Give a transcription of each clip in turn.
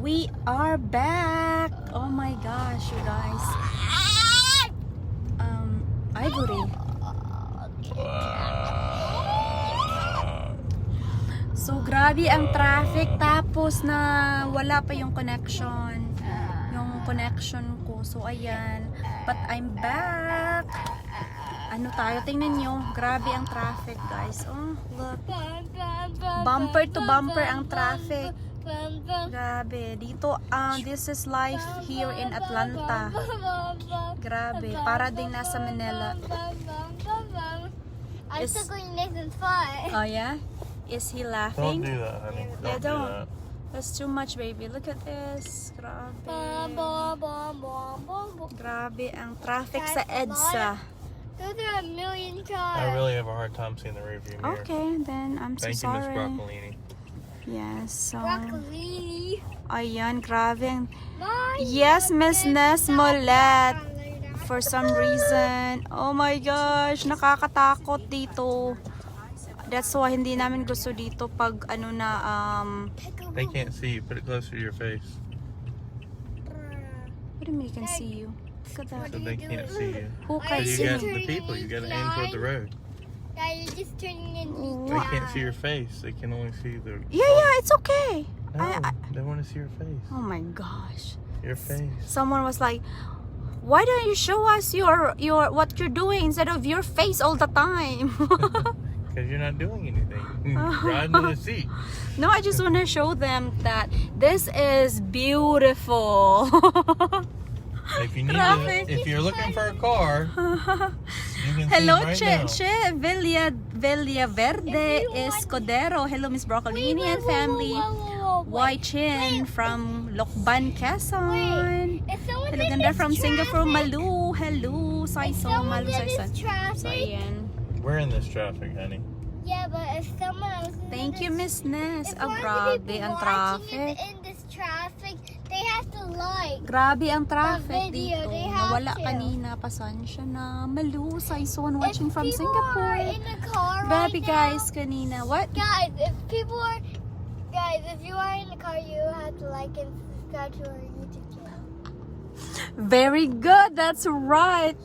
We are back. Oh my gosh, you guys. Ivory. So grabe ang traffic, tapos na wala pa yung connection. Yung connection ko. So ayan. But I'm back. Ano tayo? Tingnan nyo. Grabe ang traffic, guys. Oh, look. Bumper to bumper ang traffic. Grabe. Dito, this is life here in Atlanta. Grabe. Para ding nasa Manila. I'm still going Nathan's far. Oh, yeah? Is he laughing? Don't do that, honey. Yeah, Don't do don't. that. That's too much, baby. Look at this. Grabe. Grabe ang traffic sa EDSA. Those are a million cars. I really have a hard time seeing the rearview mirror. Okay, then I'm so Thank you, Miss sorry. Broccolini. Yes, so... Broccoli. Ayan, grabe. ang- Bye. Yes, Miss Nes Molet. For some reason. Oh my gosh, nakakatakot dito. That's why hindi namin gusto dito pag ano na They can't see you. Put it closer to your face what do you mean you can see you? Look at so that. they can't see you. Who So can you see got me? the people. You got to aim toward the road. Yeah, you're just turning into They can't see your face. They can only see the. Yeah, it's okay. No, I- they want to see your face. Oh my gosh. Your face. Someone was like, why don't you show us your what you're doing instead of your face all the time? Because you're not doing anything. Riding to the seat. No, I just want to show them that this is beautiful. If you need Traffic. if you're looking for a car, you can Hello, see right now. Che Villa Verde Escudero. Hello, Miss Broccolini and family. Y Chin from Lokban, Quezon. Hello, ganda from Singapore. Malu. Hello, Saison. Malu, Saison. So, ayan. We're in this traffic, honey. Yeah, but if someone else is Thank you, Miss Ness. if Oh, one of the grabe people ang watching traffic. in this traffic, they have to like. Grabe ang traffic video, dito. they have Nawala to. kanina. Pasensya na. Malu, Saison watching If from people Singapore. are in a car Grabe, right guys, kanina. What? Guys, if you are in the car, you have to like and subscribe to our YouTube channel. Very good. That's right.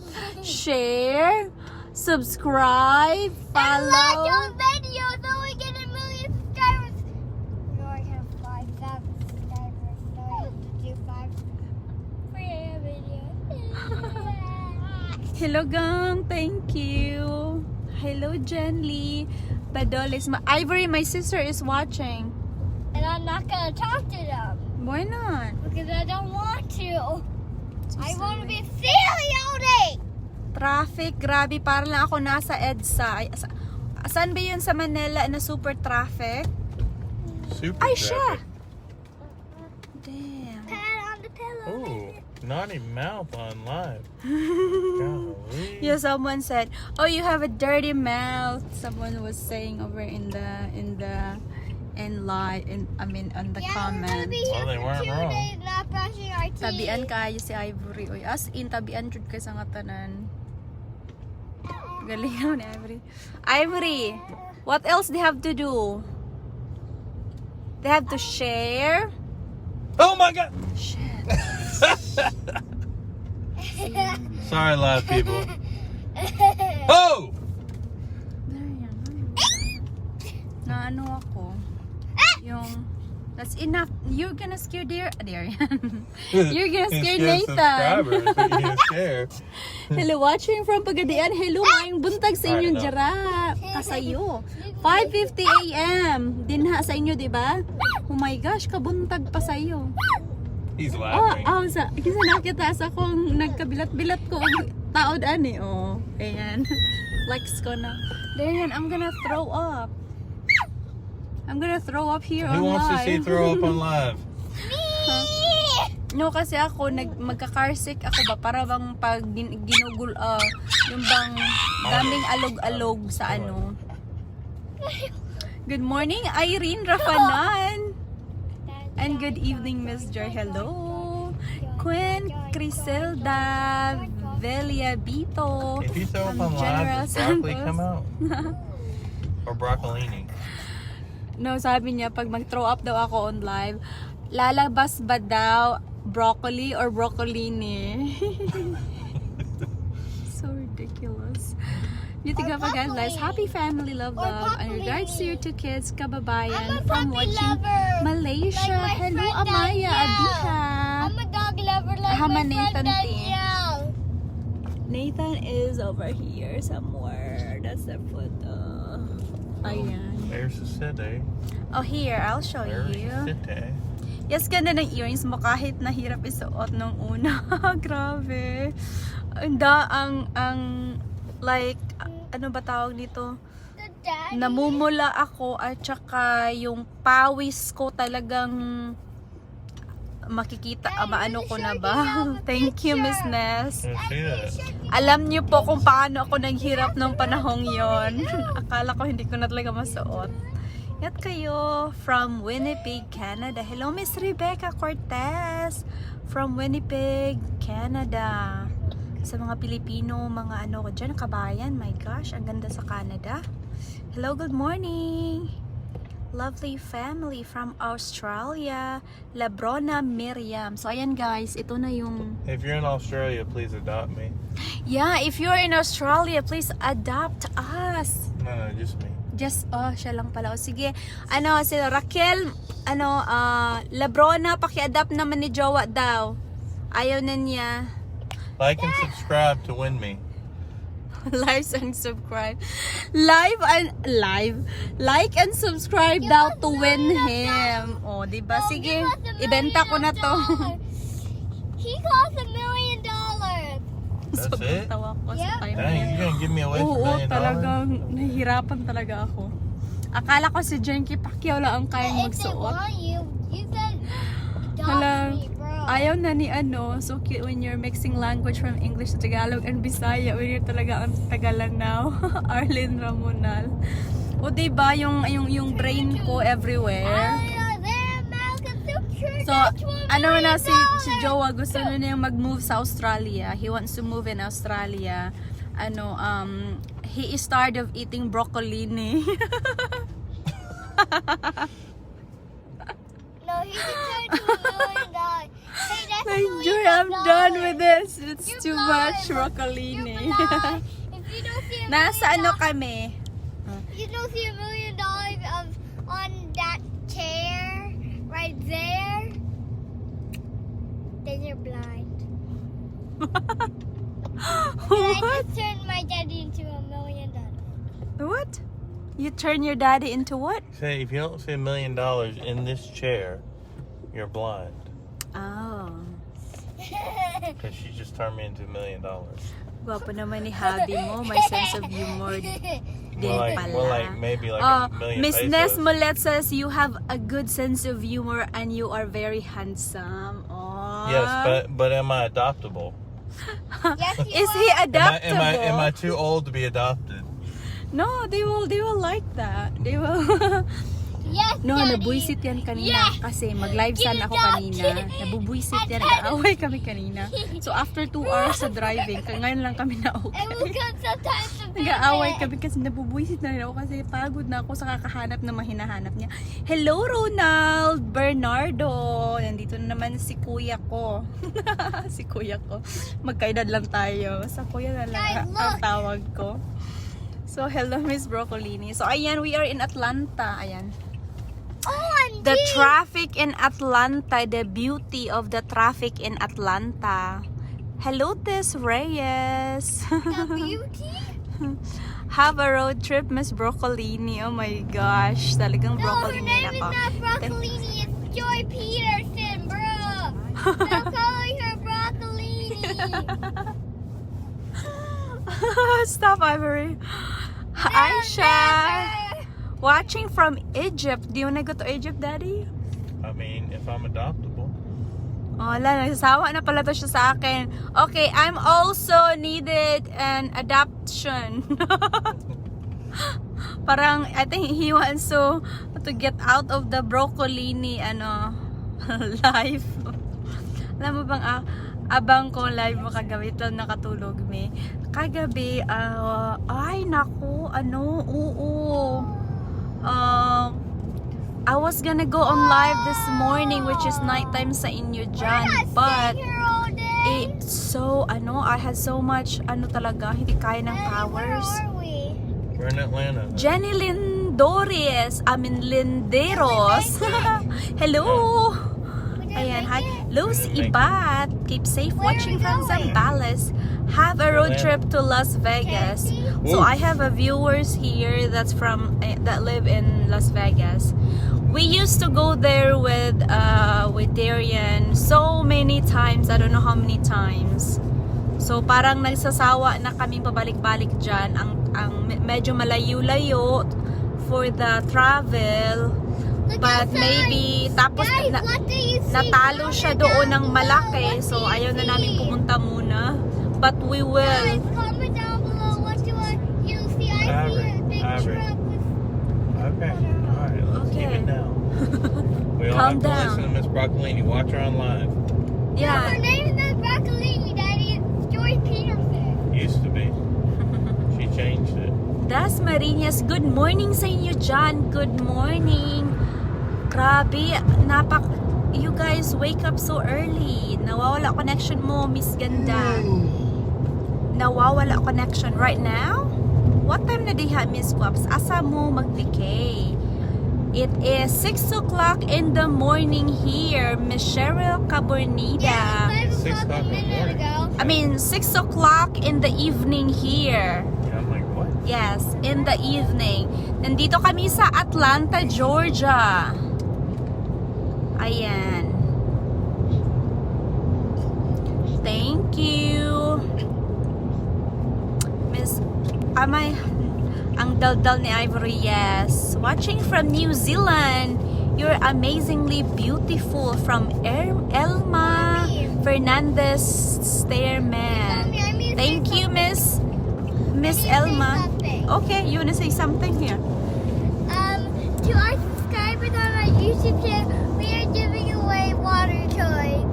Share, subscribe, And like follow. your video so we get 1 million subscribers. We already have 5,000 subscribers, so we have to do 5 for your video. Hello, gang. Thank you. Hello, Jen Lee. Badolis. Ivory, my sister is watching. And I'm not gonna talk to them Why not? because I don't want to. So I want to silly. be silly all day. Traffic, grabe. Parang lang ako nasa EDSA. Ay, saan ba yun sa Manila na super traffic? Super Ay, siya. traffic. Damn. Pat on the pillow. Oh, naughty mouth on live. Golly. Yeah, someone said, "Oh, you have a dirty mouth." Someone was saying over on the Yeah, we're gonna comment. be here Well, they for weren't 2 wrong. days not brushing our teeth. Tabian kayo si Ivory. Oy, as in tabian jud kay sa nga tanan. Galing ni Ivory. Ivory, what else they have to do? They have to share. Oh my God! Shit. Sorry, live people. Oh! There yan. Na ano ako? Yung that's enough. You're gonna scare there yan. You're gonna scare Nathan. Subscribers, so you can share. Hello, watching from Pagadian. Hello, maayong buntag sa inyong Right, jara. Kasayo. 5:50 a.m. Dinha sa inyo, di ba? Oh my gosh, kabuntag pa sa iyo. He's laughing. Kinsa nakita sa akong nagkabilat-bilat ko ang taod ani. Oh, ayan. Flex ko na. Then, I'm gonna throw up. I'm gonna throw up here Who on wants to see live. throw up on live? No, kasi ako magka-carsick ako ba para bang pag ginugol yung bang daming alog-alog sa ano. Good morning, Irene Rafanan. And good evening, Miss Joy. Hello. Queen Criselda Veliabito. If you throw up on General live, does broccoli Santos. come out? Or broccolini? No, sabi niya, pag mag-throw up daw ako on live, lalabas ba daw broccoli or broccolini? So ridiculous. Beauty Or Gapa guys, broccoli. happy family love Or love. And regards to your two kids, kababayan, I'm a from puppy watching lover. Malaysia. Like my Hello, friend Amaya, Danielle. Adiha. I'm a dog lover like Hama my friend Nathan T. Danielle. Nathan is over here somewhere. That's the photo. Ayan. There's the city. Oh, here, I'll show There's you. the city. Yes, ganda ng earrings mo kahit nahirap isuot nung una. Grabe. Like, ano ba tawag dito? The daddy. Namumula ako at saka yung pawis ko talagang makikita, maano ko na ba? Thank you, Miss Ness. I see that. Alam niyo po kung paano ako naghirap nung panahong yon. Akala ko hindi ko na talaga masuot. Yat kayo from Winnipeg, Canada. Hello, Miss Rebecca Cortez from Winnipeg, Canada. Sa mga Pilipino, mga ano ko dyan, kabayan. My gosh, ang ganda sa Canada. Hello, good morning. Lovely family from Australia. Labrona Miriam. So, ayan guys, ito na yung... If you're in Australia, please adopt me. Yeah, if you're in Australia, please adopt us. No, just me. Just, siya lang pala. O sige, si Raquel, Labrona, paki-adapt naman ni Jowa daw. Ayaw na niya. Like and subscribe to win me. Live and subscribe. Like and subscribe daw to win him. O, diba? Sige, ibenta ko na to. He cost $1 million. That's Sobrang it? tawa ko sa Yeah. time na Dang, yun. you gonna give me away for Oo, $1 million? talagang nahihirapan talaga ako. Akala ko si Jenky Pacquiao lang ang kayang If they magsuot. want you, you said Hala, adopt me, bro. ayaw na ni so cute when you're mixing language from English to Tagalog and Bisaya when you're talaga ang Tagalan now. Arlene Ramonal. O diba, yung brain ko everywhere. So, ano na si Jowa, gusto na niyang mag-move sa Australia. He wants to move in Australia. He is tired of eating broccolini. No, he can turn to $1 million. Hey, that's $1 Enjoy, million. I'm done with this. It's You're too blind. much broccolini. You're blind. If you don't see $1 Nasa million, ano kami? you don't see $1 million on that chair right there, then you're blind. And I What? just turned my daddy into $1 million. What? You turn your daddy into what? Say, if you don't see $1 million in this chair, you're blind. Oh. Because she just turned me into $1 million. Gwapo naman ni Habi mo. May sense of humor din pala. More like maybe like Oh, $1 million Miss pesos. Ness Molet says you have a good sense of humor and you are very handsome. Oh. Yes, but am I adoptable? Yes, you Is he are. adoptable? Am I too old to be adopted? No, they will like that. They will. Yes, No, Daddy. nabuisit yan kanina Yeah. kasi mag-live Get sana ako adopted. kanina. Nabubuisit yan, nag-aaway kami kanina. So after 2 hours sa driving, ngayon lang kami na And okay. we'll come sometimes to Nag-aaway visit. kami kasi nabubuisit na rin ako kasi pagod na ako sa kakahanap na mahinahanap niya. Hello Ronald Bernardo! Nandito na naman si kuya ko. Si kuya ko. Magkaedad lang tayo. Sa kuya na lang Guys, ang look. tawag ko. So hello Miss Broccolini. So ayan, we are in Atlanta. Ayan. OMG! The traffic in Atlanta, the beauty of the traffic in Atlanta. Hello, Tess Reyes. The beauty? Have a road trip, Miss Broccolini. Oh my gosh, talagang No, her broccolini name na is ako. not Broccolini, it's Joy Peterson, bro. Stop calling her Broccolini. Stop, Ivory. Aisha, watching from Egypt. Do you wanna go to Egypt, Daddy? I mean, if I'm adoptable. Oh, wala, nagsasawa na pala to siya sa akin. Okay, I'm also needed an adoption. Parang, I think he wants to get out of the broccolini, life. Alam mo bang, abang ko live mo kagabi, ito nakatulog me. Kagabi, ay naku, oo. I was gonna go on live this morning, which is nighttime sa inyo dyan, but Here all day. it's so, I had so much, talaga, hindi kaya ng powers. Where are we? We're in Atlanta. Jenny Linderos. Hello. Ayan, hi. Los Ibat. Keep safe watching from Zambales. Have a road trip to Las Vegas. So I have a viewers here that's from that live in Las Vegas. We used to go there with Darian so many times. I don't know how many times. So parang nagsasawa na kaming pabalik-balik dyan. Ang medyo malayo-layo for the travel. But maybe tapos natalo siya doon ng malaki. So ayaw na namin pumunta muna. But we will. Guys, comment down below what you want you to see. I see a big truck with Okay. Alright, let's keep Okay. it down. We all Calm have to down. listen to Miss Broccolini. Watch her on live. Her Yeah. name is Miss Broccolini, Daddy. It's Joy Peterson. Used to be. She changed it. Das Marinas, good morning sa inyo dyan. Good morning. Grabe, you guys wake up so early. Nawawala connection mo, Miss Ganda. Nawawala connection right now? What time na diha, Miss Guaps? Asa mo mag-decay? It is 6 o'clock in the morning here, Miss Cheryl Cabornida. 5 6 o'clock a o'clock in the minute morning. ago. I mean, 6 o'clock in the evening here. Yeah, I'm like, what? Yes, in the evening. Nandito kami sa Atlanta, Georgia. Ayan. Thank you. Miss, ang daldal ni Ivory, yes. Watching from New Zealand. You're amazingly beautiful from Elma Fernandez Stairman. Thank you, Miss Elma. Okay, you wanna say something here? To our subscribers on our YouTube channel, we are giving away water toys.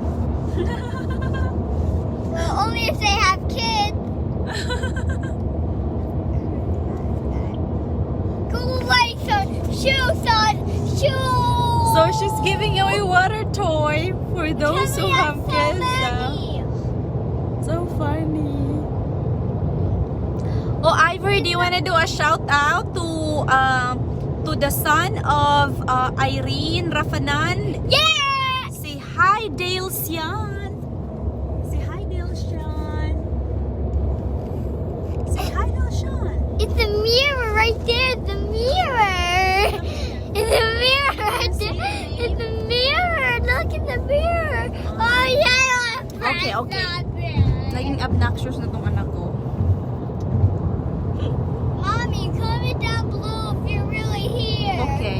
Well, only if they have kids. Go away, son. Shoes, son. Shoes. So she's giving away water toy for those who have kids. So funny. Oh, Ivory, do you want to do a shout out to the son of Irene Rafanan? Yeah! Say hi, Dale Sian. Say hi, Dale Sian. Say hi, Dale Sian. It's the mirror right there. The mirror. It's the mirror right there. It's the mirror. Look at the mirror. Oh, yeah. Okay, okay. Naging obnoxious na tong anak ko. Mommy, comment down below if you're really here. Okay.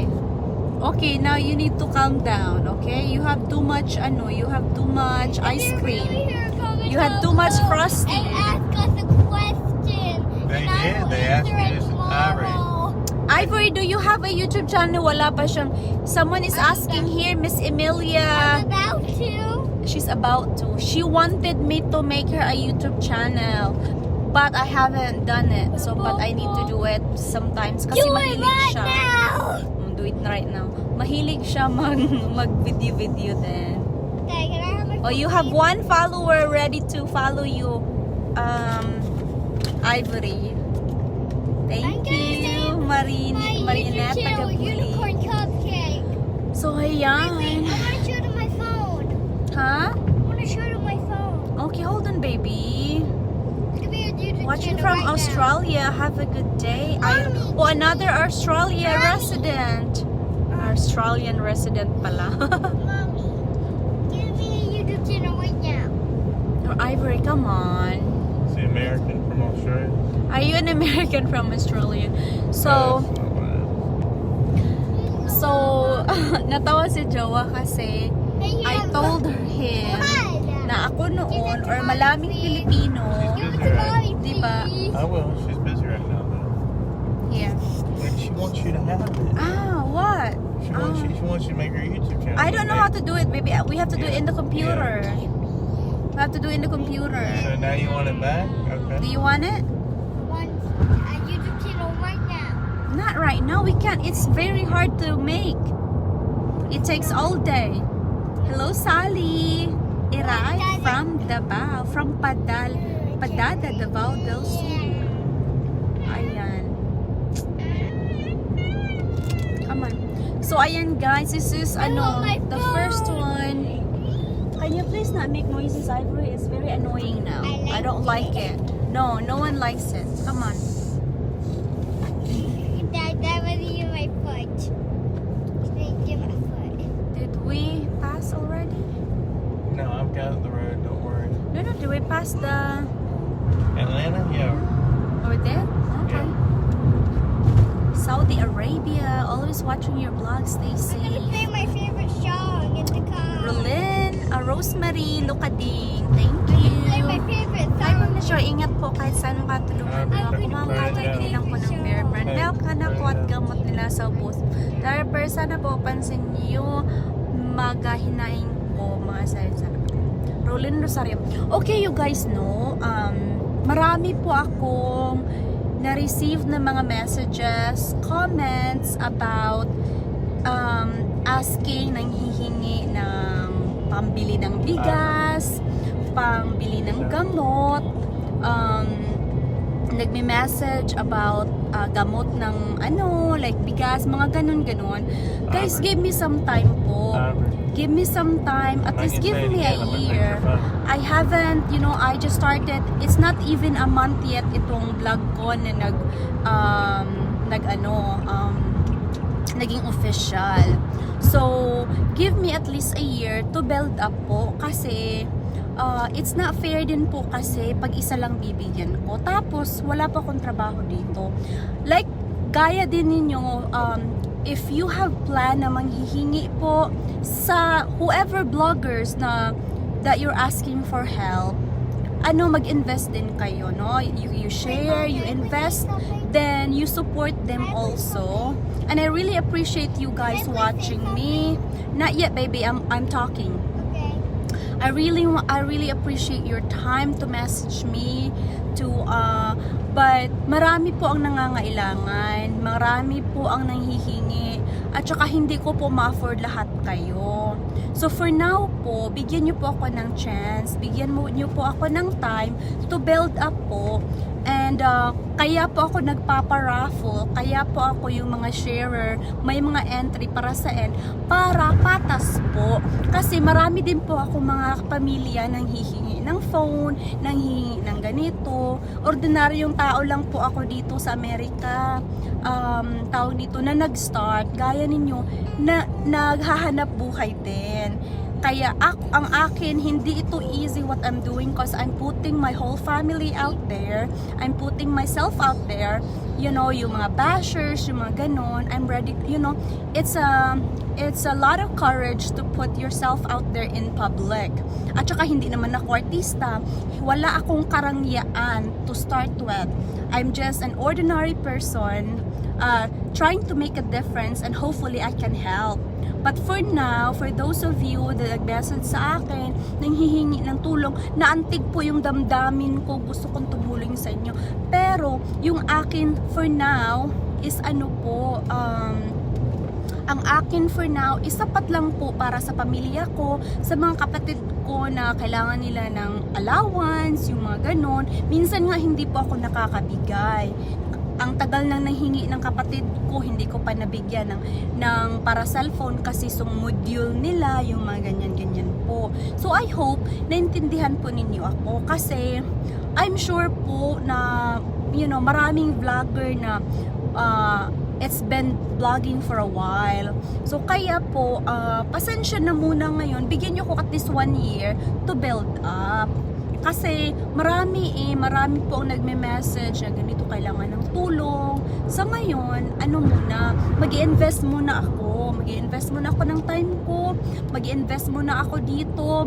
Okay, now you need to calm down, okay? You have too much, you have too much ice If you're cream. really here, comment You had down too much below frosting. And ask us a question. They and I did. will They asked answer me it this in tomorrow. Ivory, do you have a YouTube channel? Wala pa siyang. Someone is asking here, Miss I'm Emilia. about to. She's about to. She wanted me to make her a YouTube channel. But I haven't done it. So, but I need to do it sometimes. Kasi Do it mahilig right siya. now. Do it right now. Mahilig siya mag-video din. Okay, can I have my Oh, you have one follower ready to follow you, Ivory. Thank you, my Marinette YouTube channel, Gabuli. Unicorn Cupcake. So, Wait, ayan. I want to show to my phone. Huh? I want to show to my phone. Okay, hold on, baby. It's gonna be a YouTube Watching channel from right Australia. Have a good day. Mommy, Another Australia Mommy. resident. Australian resident pala. Now. Mommy, give me a YouTube channel right now. Or Ivory, come on. Is the American from Australia? Are you an American from Australia? So, That's not bad. so natawa si Jowa kasi Hey, I yeah, told look. him What? na ako noon or malaming Pilipino, Give it to mommy, Diba? please. I will. She's busy right now, though. yeah. And she wants you to have it. Ah, what? She wants you to make her YouTube channel. I don't know how to do it, baby. We have to do it in the computer. We have to do it in the computer. So now you want it back? Do Okay. you want it? Want a YouTube channel right now. Not right now. We can't. It's very hard to make. It takes all day. Hello, Sally. Iray from Davao, from Padada, Davao del Sur. Ayan. Come on. So, ayan guys, this is the first one. Can you please not make noises, Ivory? It's very annoying now. I don't like it. No one likes it. Come on. That was you, my foot. Thank you, my foot. Did we pass already? No, I've got the road. Don't worry. No, did we pass the... Atlanta? Yeah. Or there? Okay. Yeah. Saudi Arabia. Always watching your vlog, Stacy. I'm gonna play my favorite song in the car. Rolyn, Rosemary, Lucading. Thank you. Play my favorite Hi, song. Ma'am na sure, ingat po kahit saan ang katulungan. Kumangkakabili lang po ng bear brand milk, anak ko at gamot nila sa bus. Diaper, sana po pansin niyo magahinaing po mga salsa. Rolyn Rosario. Okay, you guys know, marami po akong na-receive na mga messages, comments about asking, nanghihingi ng pambili ng bigas, pambili ng gamot, nagme-message about gamot ng like bigas, mga ganon. Guys, give me some time po. Give me some time. At least give me a year. I haven't, I just started. It's not even a month yet itong vlog ko na naging official. So, give me at least a year to build up po kasi it's not fair din po kasi pag isa lang bibigyan ko. Tapos, wala pa akong trabaho dito. Like, gaya din ninyo, if you have plan na manghihingi po sa whoever bloggers that you're asking for help, mag-invest din kayo, no? You share, you invest, then you support them also. And I really appreciate you guys watching me. Not yet, baby, I'm talking. Okay. I really appreciate your time to message me but marami po ang nangangailangan, marami po ang nanghihingi, at saka hindi ko po ma-afford lahat kayo. So for now po, bigyan niyo po ako ng chance, bigyan niyo po ako ng time to build up po. And kaya po ako nagpaparaffle, kaya po ako yung mga sharer, may mga entry para sa para patas po. Kasi marami din po ako mga pamilya nang hihingi ng phone, nang hihingi ng ganito. Ordinaryong tao lang po ako dito sa Amerika, tao dito na nag-start, gaya ninyo, na naghahanap buhay din. Kaya ang akin, hindi ito easy what I'm doing because I'm putting my whole family out there. I'm putting myself out there. Yung mga bashers, yung mga ganon. I'm ready, it's a lot of courage to put yourself out there in public. At saka hindi naman ako artista. Wala akong karangyaan to start with. I'm just an ordinary person trying to make a difference and hopefully I can help. But for now, for those of you that nag-message sa akin, nanghihingi ng tulong, naantig po yung damdamin ko, gusto kong tumulong sa inyo. Pero, yung akin for now is ang akin for now is sapat lang po para sa pamilya ko, sa mga kapatid ko na kailangan nila ng allowance, yung mga ganon. Minsan nga hindi po ako nakakabigay. Ang tagal nang nanghingi ng kapatid ko, hindi ko pa nabigyan ng para cellphone kasi module nila, yung mga ganyan-ganyan po. So I hope naintindihan po ninyo ako kasi I'm sure po na maraming vlogger na it's been vlogging for a while. So kaya po, pasensya na muna ngayon, bigyan nyo ko at least 1 year to build up. Kasi marami po ang nagme-message na ganito kailangan ng tulong. Sa ngayon, mag-i-invest muna ako. Mag-i-invest muna ako ng time ko. Mag-i-invest muna ako dito.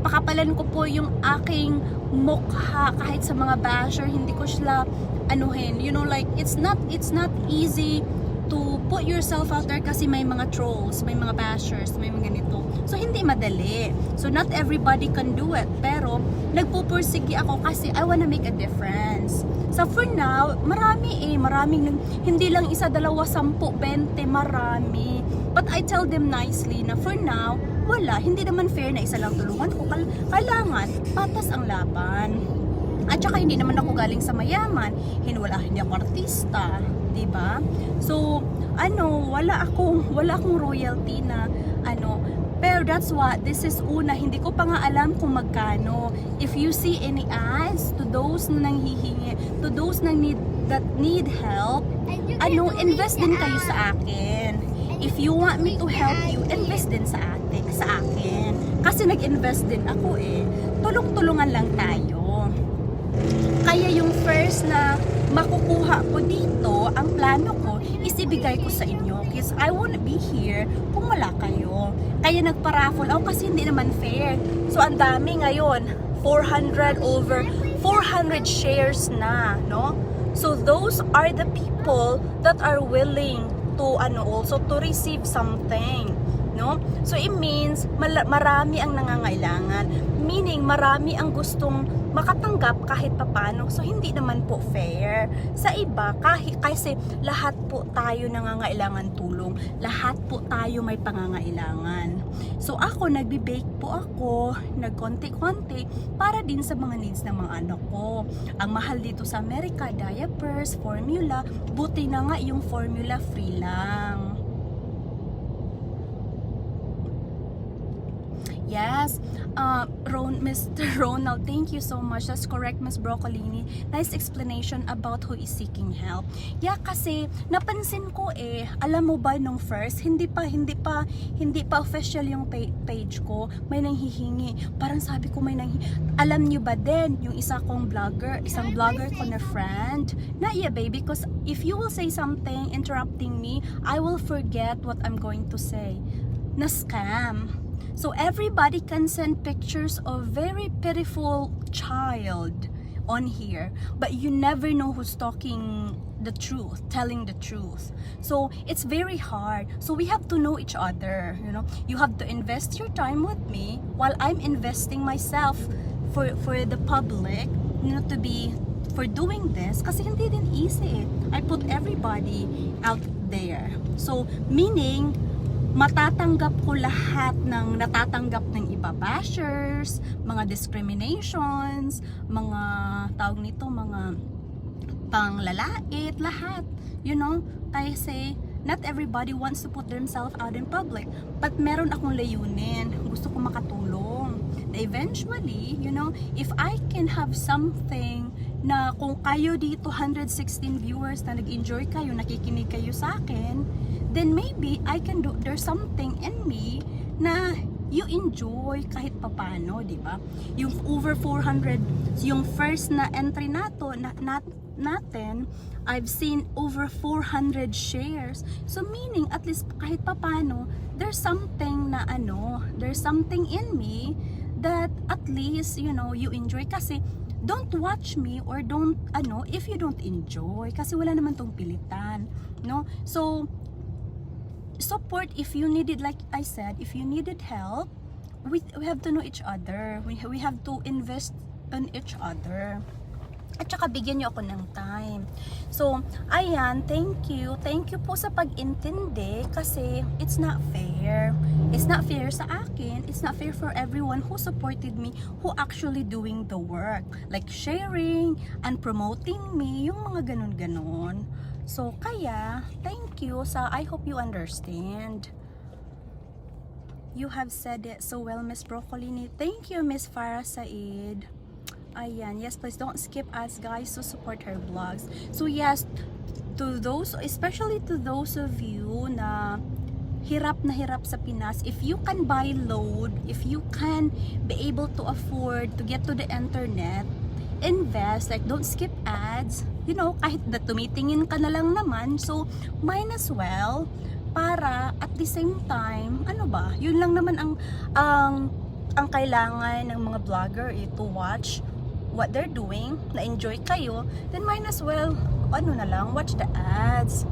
Pakapalan ko po yung aking mukha kahit sa mga basher. Hindi ko sila anuhin. It's not easy to put yourself out there kasi may mga trolls, may mga bashers, may mga ganito. So, hindi madali. So, not everybody can do it. Pero, nagpupursige ako kasi I wanna make a difference. So, for now, maraming hindi lang 1, 2, 10, 20, marami. But I tell them nicely na for now, wala, hindi naman fair na isa lang tulungan ko. Kailangan, patas ang laban. At saka hindi naman ako galing sa mayaman, hindi ako artista, 'di ba? So, wala akong royalty na pero that's what, this is una, hindi ko pa nga alam kung magkano. If you see any ads to those na nanghihingi, to those that need help, invest din kayo sa akin. If you want me to help you, invest din sa akin. Kasi nag-invest din ako eh. Tulong-tulungan lang tayo. Kaya yung first na makukuha ko dito, ang plano ko is ibigay ko sa inyo. Because I won't be here kung wala kayo. Kaya nagpa-raffle ako kasi hindi naman fair. So ang dami ngayon, 400 shares na, no? So those are the people that are willing to also to receive something, no? So it means marami ang nangangailangan, meaning marami ang gustong makatanggap kahit papano. So hindi naman po fair sa iba, kasi lahat po tayo nangangailangan tulong, lahat po tayo may pangangailangan. So ako nagbi-bake po ako, nagkonti-konti para din sa mga needs ng mga anak ko. Ang mahal dito sa Amerika, diapers, formula, buti na nga yung formula free lang. Yes, Mr. Ronald, thank you so much. That's correct, Ms. Broccolini. Nice explanation about who is seeking help. Yeah, kasi napansin ko alam mo ba nung first, hindi pa official yung page ko, may nanghihingi. Parang sabi ko alam niyo ba din yung isang vlogger ko na friend, na baby, because if you will say something interrupting me, I will forget what I'm going to say. Na scam. So everybody can send pictures of very pitiful child on here, but you never know who's talking the truth, telling the truth. So it's very hard. So we have to know each other, You have to invest your time with me while I'm investing myself for the public, for doing this, kasi hindi din easy. I put everybody out there. So meaning matatanggap ko lahat ng natatanggap ng iba, bashers, mga discriminations, mga mga panglalait, lahat, kasi not everybody wants to put themselves out in public, but meron akong layunin, gusto ko makatulong, na eventually, if I can have something na kung kayo dito 116 viewers na nag-enjoy kayo, nakikinig kayo sa akin, then maybe I can do, there's something in me na you enjoy kahit papano, di ba? Yung over 400, yung first na entry natin, I've seen over 400 shares. So meaning, at least kahit papano, there's something na there's something in me that at least, you enjoy. Kasi, don't watch me or don't, if you don't enjoy. Kasi wala naman tong pilitan, no? So, support if you needed, like I said, if you needed help, we have to know each other. We have to invest in each other. At saka bigyan niyo ako ng time. So, ayan, thank you. Thank you po sa pag-intindi kasi it's not fair. It's not fair sa akin. It's not fair for everyone who supported me, who actually doing the work. Like sharing and promoting me, yung mga ganun-ganon. So, kaya, thank you I hope you understand. You have said it so well, Miss Broccolini. Thank you, Miss Farah Said. Ayan, yes, please don't skip us, guys, to support her vlogs. So, yes, to those, especially to those of you na hirap sa Pinas, if you can buy load, if you can be able to afford to get to the internet, invest, like don't skip ads, kahit na tumitingin ka na lang naman, so might as well, para at the same time, yun lang naman ang kailangan ng mga vlogger, to watch what they're doing, na-enjoy kayo, then might as well, watch the ads.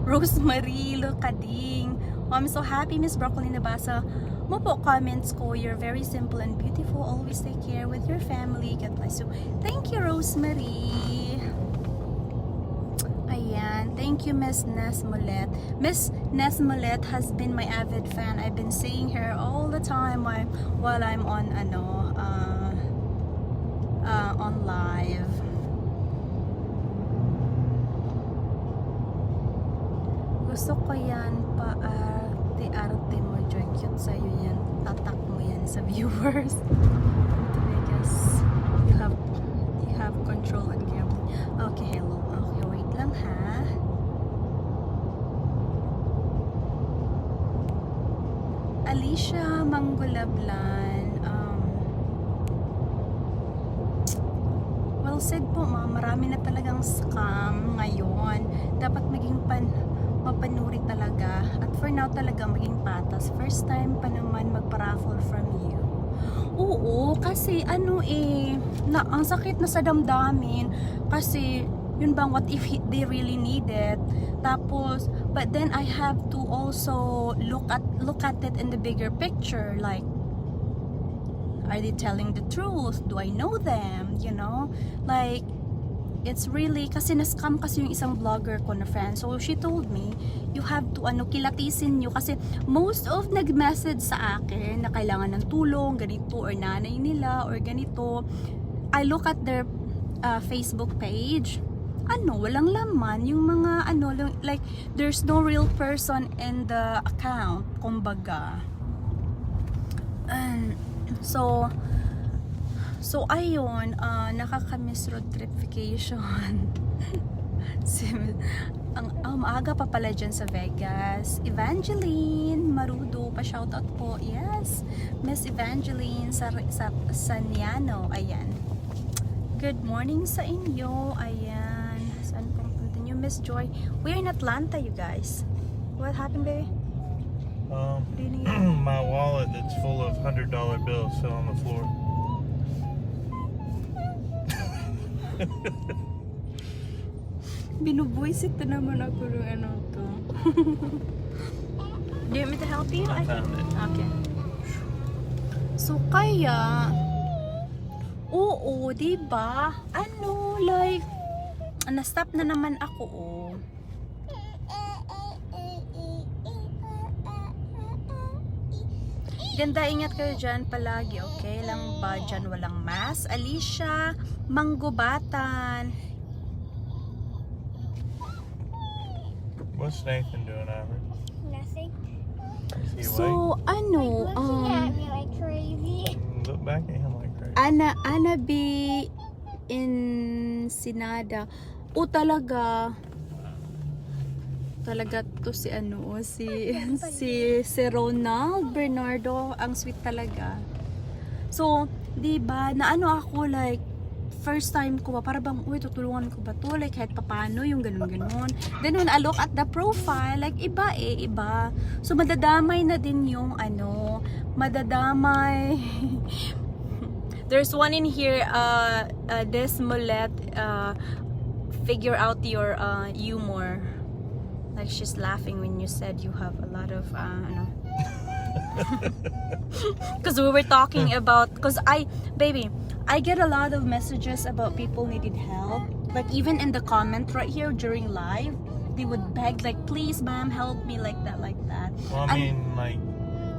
Rosemary Lucading, I'm so happy, Miss Broccoli, nabasa mo po comments ko. You're very simple and beautiful. Always take care with your family. God bless you. Thank you, Rosemary. Ayan. Ayan. Thank you, Miss Nesmolet. Miss Nesmolet has been my avid fan. I've been seeing her all the time while I'm on on live. Gusto ko yan pa arte mo, Joy. Cute sa'yo yan. Tatak mo yan sa viewers. Because you have control and gambling. Okay, hello. Okay, wait lang ha. Alicia Manggulablan. Well said po, ma'am. Marami na talagang scam ngayon. Dapat maging mapanuri talaga. At for now talaga maging patas. First time pa naman magpa-raffle from you. Oo, kasi ang sakit na sa damdamin. Kasi yun bang, what if they really need it? Tapos, but then I have to also look at it in the bigger picture. Like, are they telling the truth? Do I know them? You know? Like, it's really, kasi na-scam kasi yung isang vlogger ko na friend. So, she told me, you have to, kilatisin nyo. Kasi, most of nag-message sa akin na kailangan ng tulong, ganito, or nanay nila, or ganito. I look at their Facebook page. Walang laman. Yung mga, like, there's no real person in the account. Kumbaga. So ayun, nakaka-miss road tripification. Maaga pa pala dyan sa Vegas. Evangeline Marudo, pa-shoutout po. Yes, Miss Evangeline Saniano. Ayan. Good morning sa inyo. Ayan. Saan pong punta nyo, Miss Joy? We're in Atlanta, you guys. What happened, baby? My wallet that's full of $100 bills fell on the floor. Binubuisit na naman ako ng to. Do you want me to help you? I found it. Okay. So, kaya, oo, diba? Like, na-stop na naman ako, Ganda, ingat kayo dyan palagi, okay? Lang ba dyan walang mask? Alicia Manggubatan. What's Nathan doing, Amber? Nothing. Is he So, Like, looking at me like crazy. awake? Look back at him like crazy. Ana B Ensenada. O talaga to si si Ronald Bernardo, ang sweet talaga. So, 'di ba, na ako, like first time ko ba, para bang tutulungan ko ba to, like kahit papaano yung ganun. Then when I look at the profile, like iba. So madadamay na din yung madadamay. There's one in here, Desmolet, figure out your humor. Like she's laughing when you said you have a lot of because we were talking about, because I get a lot of messages about people needed help. Like even in the comment right here during live, they would beg like, please ma'am, help me, like that. Well, I mean, like,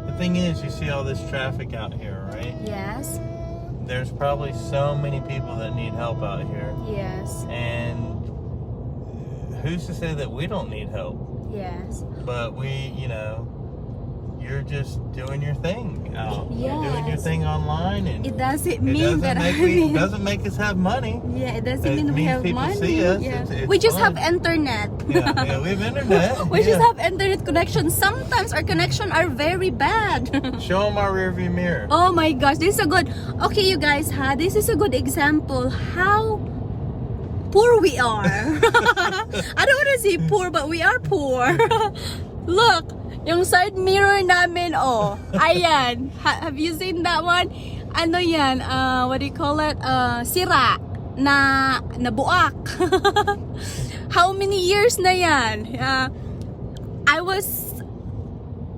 the thing is, you see all this traffic out here, right? Yes. There's probably so many people that need help out here. Yes. And who's to say that we don't need help? Yes. But you're just doing your thing out. You're doing your Yes. thing online, and It doesn't it mean that doesn't make us have money. yeah, it doesn't It mean we means have people money. see us. Yeah. It's We just fun. have internet. Yeah, we have internet. We just Yeah. have internet connection. Sometimes our connection are very bad. Show them our rearview mirror. Oh my gosh, this is a good. Okay, you guys, this is a good example how poor we are. I don't want to say poor, but we are poor. Look, yung side mirror namin, ayan. Have you seen that one? Ano yan? What do you call it? Sira. Nabuak. How many years na yan?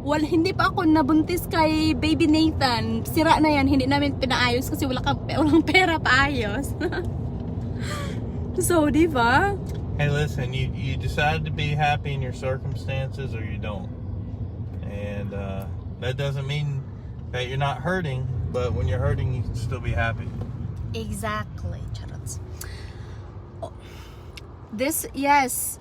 Hindi pa ako nabuntis kay baby Nathan. Sira na yan. Hindi namin pinaayos kasi walang pera paayos. So, di ba? Hey, listen, you decide to be happy in your circumstances or you don't. And that doesn't mean that you're not hurting, but when you're hurting, you can still be happy. Exactly. Charots. Oh. This, yes,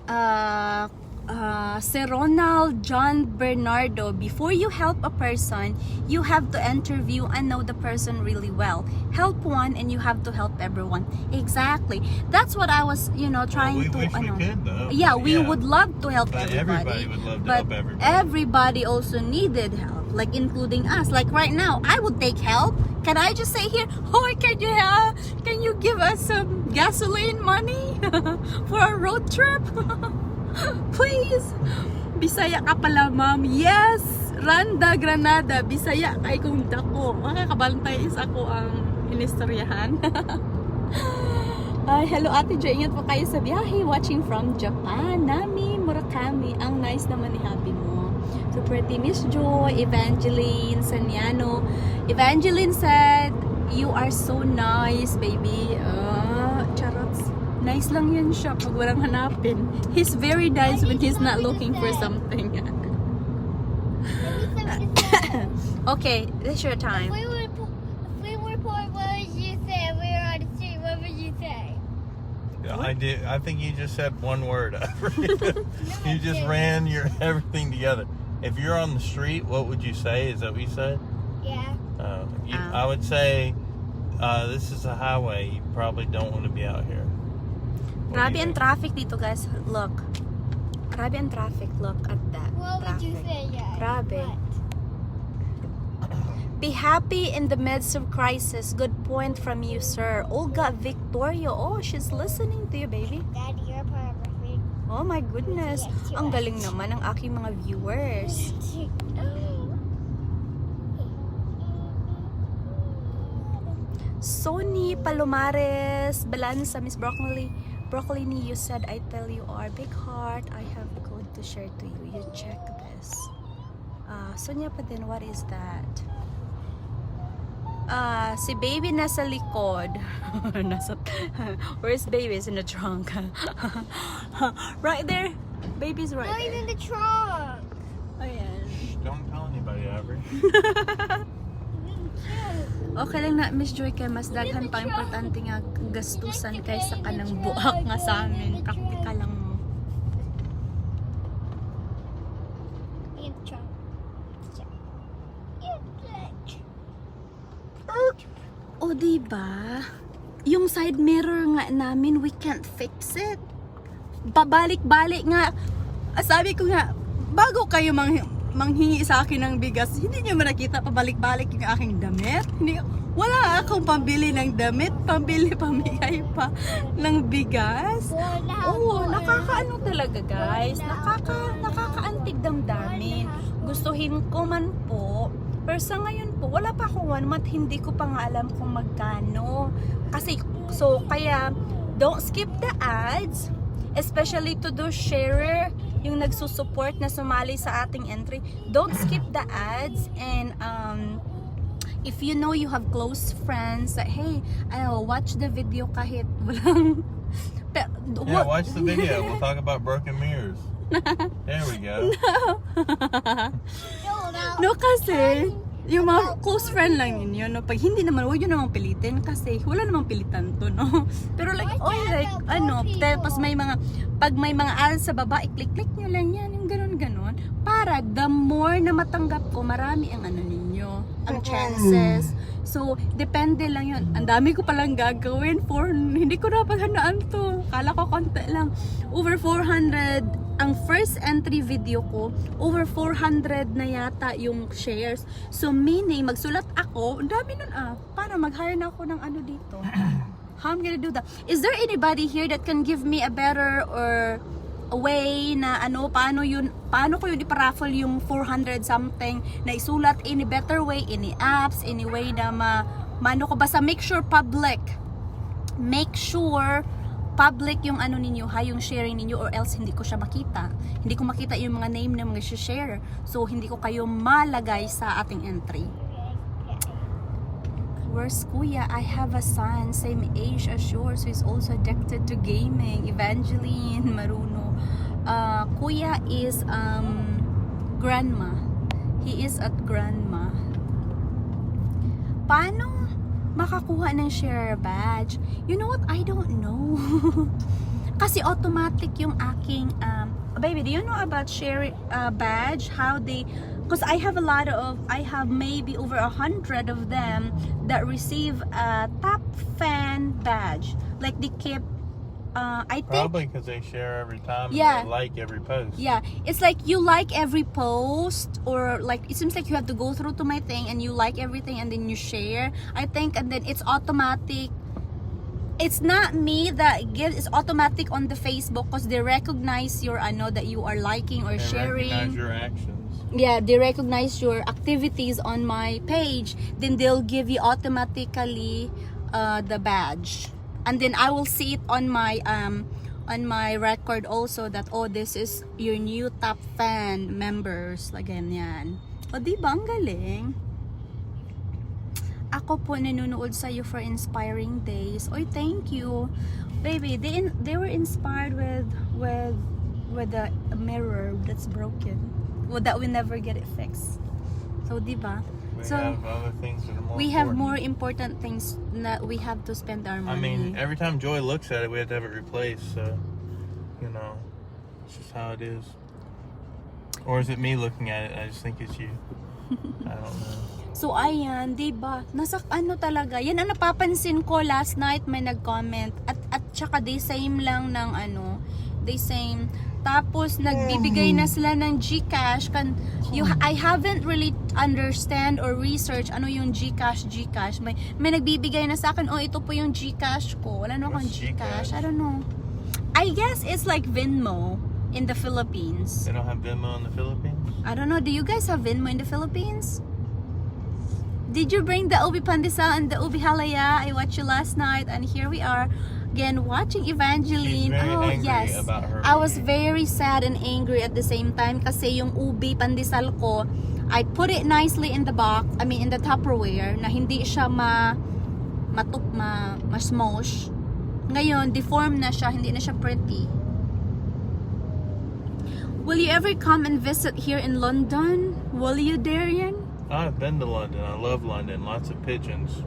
Sir Ronald John Bernardo, before you help a person, you have to interview and know the person really well. Help one and you have to help everyone. Exactly. That's what I was, trying we to... wish we could, though. Yeah, we would love to help But everybody. everybody would love to but help everybody. everybody also needed help, like including us. Like right now, I would take help. Can I just say here, oh, can you give us some gasoline money for a road trip? Please. Bisaya ka pala, ma'am. Yes. Randa Granada. Bisaya kay kung dako. Makakabantay isa ko ang inistoryahan. Ay, hello Ate Jo. Ingat po kayo sa biyahe. Watching from Japan. Nami Murakami. Ang nice naman ni happy mo. So pretty Miss Joy. Evangeline Saniano. Evangeline said, you are so nice, baby. Charots. Nice lang yan siya pag walang hanapin. He's very nice when he's not looking for something. Okay, this is your time. If we were poor, what would you say? If we were on the street, what would you say? I think you just said one word. You just ran your everything together. If you're on the street, what would you say? Is that what you said? Yeah. I would say, this is a highway. You probably don't want to be out here. What do Grabe you ang think? traffic dito, guys. Look. Grabe ang traffic. Look at that. What would you traffic. say, yeah? Grabe. Be happy in the midst of crisis. Good point from you, sir. Olga Victoria. Oh, she's listening to you, baby. Daddy, you're perfect. Oh my goodness. Ang galing naman ng aking mga viewers. Sony Palomares Balanza, Miss Broccoli. Broccoli, you said, I tell you are big heart. I have code to share to you. You check this. Sonia pa din, what is that? Si baby nasa likod. Where's baby? Is in the trunk. Right there. Baby's right No, he's there. in the trunk. Ayan. Shh, don't tell anybody, Avery. Okay lang na, Miss Joy, kay mas daghan pa importante nga gastusan kaysa kanang buhak nga sa amin. Praktika lang mo. In the trunk. O, diba? Yung side mirror nga namin, we can't fix it. Babalik-balik nga. Sabi ko nga, bago kayo manghingi sa akin ng bigas, hindi nyo nakita pabalik-balik yung aking damit. Wala akong pambili ng damit, pamigay pa ng bigas. Oo, nakakaano talaga guys. Nakakaantig damdamin. Gustuhin ko man po. Pero sa ngayon po, wala pa akong 1 month, hindi ko pa nga alam kung magkano. Kasi, kaya, don't skip the ads. Especially to those sharer, yung nagsusupport na sumali sa ating entry. Don't skip the ads. And, if you know you have close friends that, hey, I'll watch the video kahit walang... Yeah, watch the video. We'll talk about broken mirrors. There we go. No, kasi, yung mga close friend lang ninyo, no? Pag hindi naman, huwag nyo namang pilitin kasi wala namang pilitan to, no? Pero like, tapos pag may mga ads sa baba, i-click-click nyo lang yan, yung ganon-ganon. Para the more na matanggap ko, marami ang ano ninyo, ang chances. So, depende lang yun. Ang dami ko palang gagawin hindi ko napaghandaan to. Kala ko konti lang. Over 400 ang first entry video ko, over 400 na yata yung shares. So meaning, magsulat ako, ang dami nun para mag-hire na ako ng ano dito. How I'm gonna do that? Is there anybody here that can give me a better or a way na paano ko yun iparaffle yung 400 something na isulat in a better way, any apps, any way na maano ko, basta make sure public yung ano ninyo, yung sharing ninyo, or else hindi ko siya makita. Hindi ko makita yung mga name ng mga share. So, hindi ko kayo malagay sa ating entry. Where's Kuya? I have a son, same age as yours, who is also addicted to gaming. Evangeline Maruno. Kuya is grandma. He is at grandma. Paano makakuha ng share badge? You know what? I don't know. Kasi automatic yung aking baby, do you know about share badge? How they, because I have maybe over 100 of them that receive a top fan badge. Like they keep I think Probably because they share every time and Yeah. they like every post. yeah, it's like you like every post, or like it seems like you have to go through to my thing and you like everything and then you share, I think, and then it's automatic. It's not me that gives, it's automatic on the Facebook because they recognize your that you are liking or They recognize sharing. your actions. Yeah, they recognize your activities on my page, then they'll give you automatically the badge. And then I will see it on my record also that, oh, this is your new top fan members. Like ganyan. O diba, ang galing? Ako po nanonood sa iyo for inspiring days. Oy, thank you. Baby, they were inspired with the mirror that's broken. Well, that we never get it fixed. So, diba? We So, have other things that are more we have important. more important things that we have to spend our I money. mean, every time Joy looks at it, we have to have it replaced. So, you know, it's just how it is. Or is it me looking at it? I just think it's you. I don't know. So, ayan, diba? Nasa ano talaga. Yan ang napapansin ko last night, may nag-comment. At tsaka they same lang ng they same. Tapos, nagbibigay na sila ng GCash. I haven't really understand or research ano yung GCash. May nagbibigay na sa akin, oh, ito po yung GCash ko. Wala na akong What's GCash. GCash? I don't know. I guess it's like Venmo in the Philippines. They don't have Venmo in the Philippines? I don't know. Do you guys have Venmo in the Philippines? Did you bring the ubi pandesal and the ubi halaya? I watched you last night, and here we are again watching Evangeline. She's very Oh angry yes, about her I was ubi. very sad and angry at the same time kasi yung ubi pandesal ko, I put it nicely in the box. I mean in the Tupperware na hindi siya ma-smosh. Ngayon, deformed na siya, hindi na siya pretty. Will you ever come and visit here in London? Will you, Darian? I've been to London. I love London. Lots of pigeons.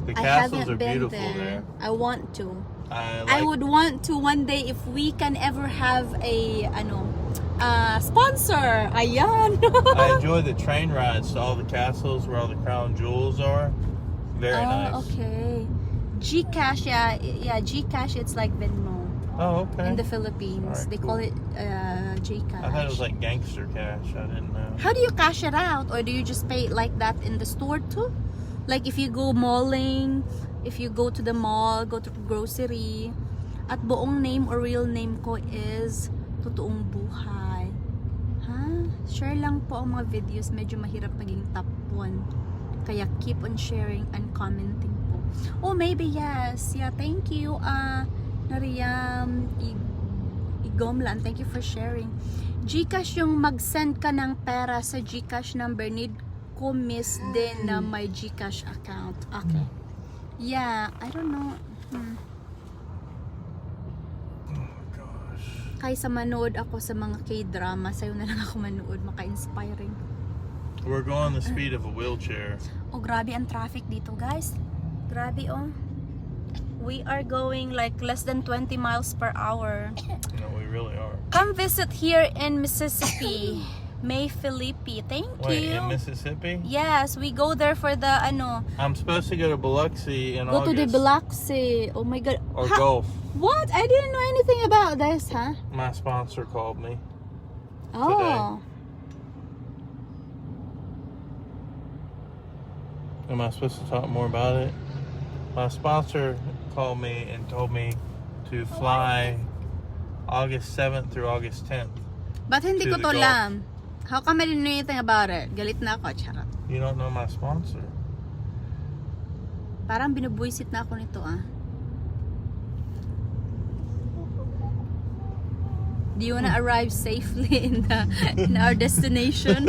The I castles haven't are been beautiful there. I want to. I I would want to one day if we can ever have a sponsor. Ayan. I enjoy the train rides to all the castles where all the crown jewels are. Very nice. Okay. GCash, yeah, GCash. It's like Venmo Oh, okay. in the Philippines. Alright, They cool. call it GCash. I thought it was like gangster cash. I didn't know. How do you cash it out, or do you just pay it like that in the store too? Like if you go malling, if you go to the mall, go to grocery, at buong name or real name ko is Totoong Buhay. Ha? Share lang po ang mga videos. Medyo mahirap maging top 1. Kaya keep on sharing and commenting po. Oh, maybe yes. Yeah, thank you. Nariyam Igomlan, thank you for sharing. GCash yung mag-send ka ng pera sa GCash number, need ko miss din na my GCash account. Okay. Yeah, I don't know. Oh gosh. Kaysa manood ako sa mga K-drama, sa'yo na lang ako manood, maka-inspiring. We're going the speed of a wheelchair. Oh, grabe ang traffic dito, guys. Grabe, oh. We are going like less than 20 miles per hour. No, we really are. Come visit here in Mississippi. May Philippi. Thank Wait, you. in Mississippi? Yes, we go there for the I'm supposed to go to Biloxi in go to August. the Biloxi. Oh my god. Or Gulf. What? I didn't know anything about this, huh? My sponsor called me. Oh. Am I supposed to talk more about it? My sponsor called me and told me to fly August 7th through August 10th. Ba't hindi To ko the to Gulf. alam? How come I didn't know anything about it? Galit na ako, charot. You don't know my sponsor. Parang binubuisit na ako nito, ah. Do you wanna arrive safely in our destination?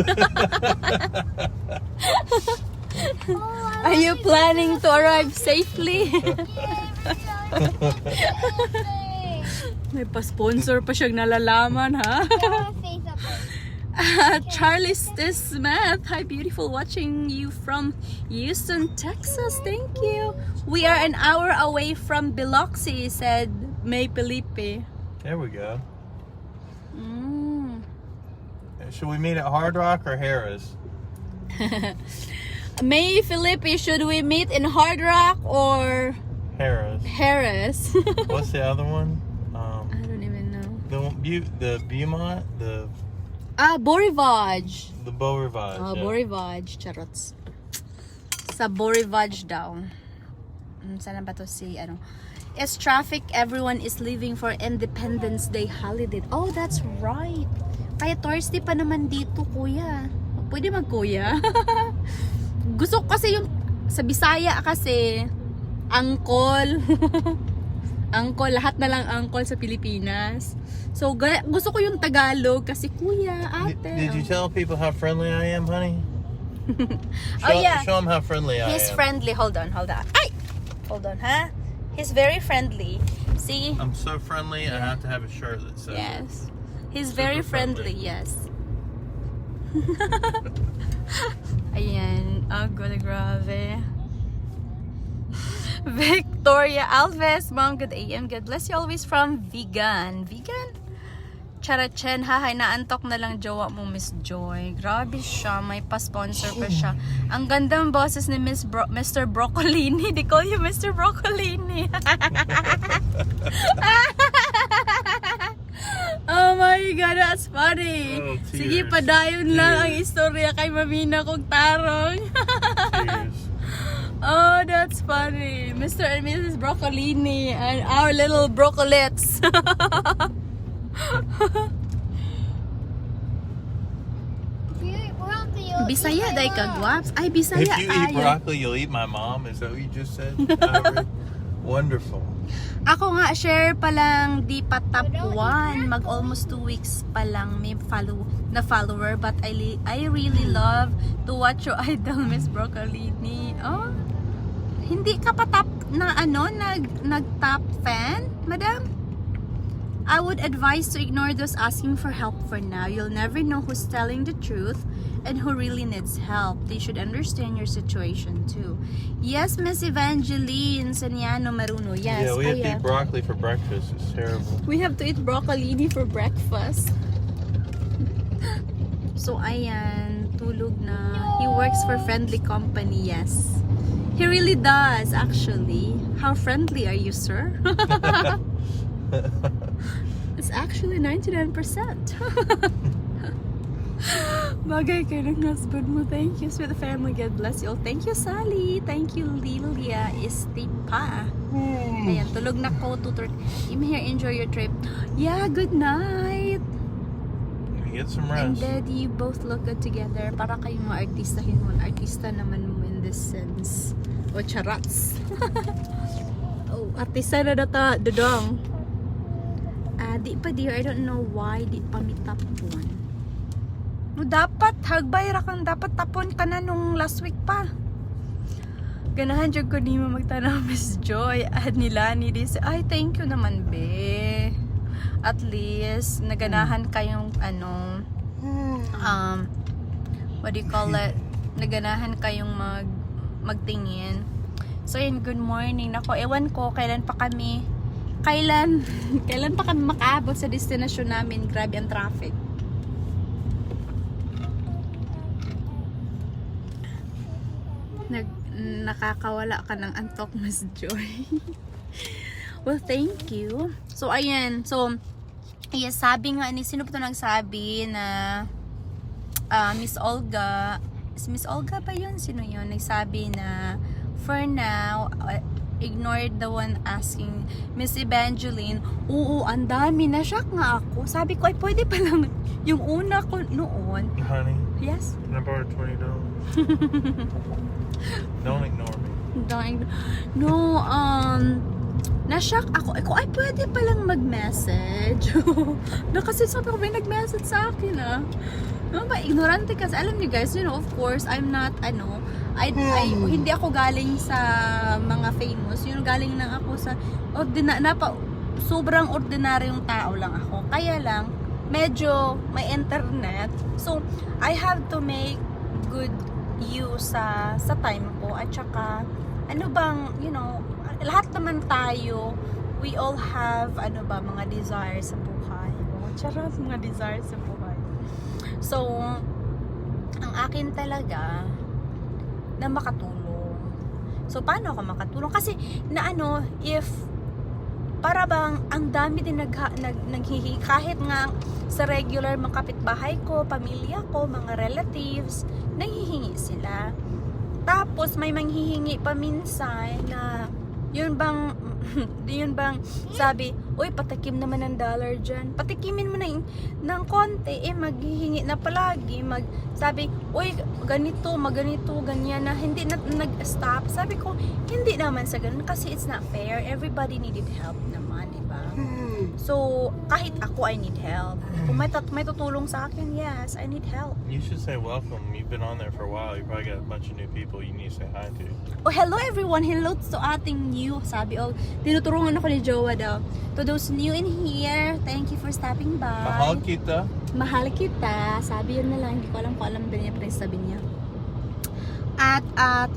Are you planning to arrive safely? May pa-sponsor pa siyang nalalaman, ha? Charlie Smith, hi beautiful, watching you from Houston, Texas. Thank you. We are an hour away from Biloxi, said May Felipe. There we go. Mm. Should we meet at Hard Rock or Harris? May Felipe, should we meet in Hard Rock or Harris. Harris? What's the other one? I don't even know. The Beaumont, the Borivaj. Beau Rivage. Oh, yeah. Borivaj, charots. Sa Borivaj daw. Sana ba to si ano? It's traffic, everyone is leaving for Independence Day holiday. Oh, that's right. Kaya Thursday pa naman dito, kuya. Pwede mag-kuya. Gusto ko kasi yung sa Bisaya kasi angkol. Angkol, lahat na lang angkol sa Pilipinas. So, gusto ko yung Tagalog kasi kuya, ate. Did you tell people how friendly I am, honey? Oh, yeah. Show them how friendly I He's am. friendly. Hold on. Ay! Hold on, ha? He's very friendly. See? I'm so friendly, I have to have a shirt that says it. Yes. He's Super very friendly, yes. Ayan. Oh, grabe. Victoria Alves, Mom, good AM. God bless you always from Vegan. Vegan? Charachen, hahay, naantok na lang jowa mo, Miss Joy. Grabe siya, may pa-sponsor pa siya. Ang ganda ng boses ni Mr. Broccolini. They call you Mr. Broccolini. Oh my God, that's funny. Oh, tears. Sige, padayon lang ang istorya kay Mamina kong tarong. Cheers. Oh, that's funny. Mr. and Mrs. Broccolini and our little broccolets. Bisaya day ka, Guaps. Ay, Bisaya. If you eat broccoli, you'll eat my mom. Is that what you just said? Wonderful. Ako nga, share pa lang, di pa top 1. Mag almost 2 weeks pa lang may follower. But I really love to watch your idol, Miss Broccolini. Oh, hindi ka pa top na nag-top fan, madam? I would advise to ignore those asking for help for now. You'll never know who's telling the truth and who really needs help. They should understand your situation too. Yes, Miss Evangeline Saniano Maruno. Yes. Yeah, we have to ayan. eat broccoli for breakfast. It's terrible. We have to eat broccolini for breakfast. So, ayan. Tulog na. He works for Friendly Company. Yes. He really does, actually. How friendly are you, sir? It's actually 99%. Bagay kayo ng husband mo. Thank you, sweet family. God bless you all. Thank you, Sally. Thank you, Lilia Estipa. Ayan, tulog na ko. 2:30. I'm here. Enjoy your trip. Yeah, good night. Get some And rest. Daddy, you both look good together. Para kayong mga artistahin mo. Artista naman mo in this sense. O charats. Oh, artista na data. Dodong. Di pa dear, I don't know why di pa mi top 1. No, dapat hagbay ra kang dapat tapon ka na nung last week pa. Ganahan jud ko nimo magtanaw, Miss Joy. Ad nila ni this. Ay, thank you naman, be. At least naganahan kayong what do you call it? Naganahan kayong magtingin. So yun, good morning. Nako, ewan ko kailan pa kami makaabot sa destinasyon namin. Grabe ang traffic. Nakakawala ka ng antok, Miss Joy. Well, thank you. So, ayan. So, yes, sabi nga ni, sino po ito nagsabi na Miss Olga, si Miss Olga ba yun? Sino yun? Nagsabi na for now, ignore the one asking. Miss Evangeline, oo, ang dami na shock nga ako. Sabi ko, ay pwede pa lang yung una ko noon. Honey, Yes? can I borrow $20? Don't ignore me. No, Na-shock ako. Ay, pwede palang mag-message. No, kasi sabi ko, may nag-message sa akin, ah. No, ba, ignorante kasi. Alam niyo guys, of course, I'm not, hindi ako galing sa mga famous. Galing lang ako sa, sobrang ordinaryong tao lang ako. Kaya lang, medyo may internet. So, I have to make good use sa time ko. At saka, lahat naman tayo, we all have, mga desires sa buhay. Charot, mga desires sa buhay. So, ang akin talaga, na makatulong. So, paano ako makatulong? Kasi, if, para bang, ang dami din naghihingi, kahit nga sa regular mga kapitbahay ko, pamilya ko, mga relatives, naghihingi sila. Tapos, may manghihingi pa minsan na, yun bang sabi, uy, patikim naman ng $1 dyan. Patikimin mo na ng konti, maghihingi na palagi. Sabi, uy, ganito, ganyan na. Hindi na nag-stop. Sabi ko, hindi naman sa ganun kasi it's not fair. Everybody needed help naman, diba? So, kahit ako, I need help. Kung may tutulong sa akin, yes, I need help. You should say welcome. You've been on there for a while. You probably got a bunch of new people you need to say hi to. Oh, hello everyone. Hello to ating new. Sabi, tinuturungan ako ni Jowa daw. To those new in here, thank you for stopping by. Mahal kita. Mahal kita. Sabi yun na lang. Hindi ko alam kung alam ba niya pa rin sabi niya. At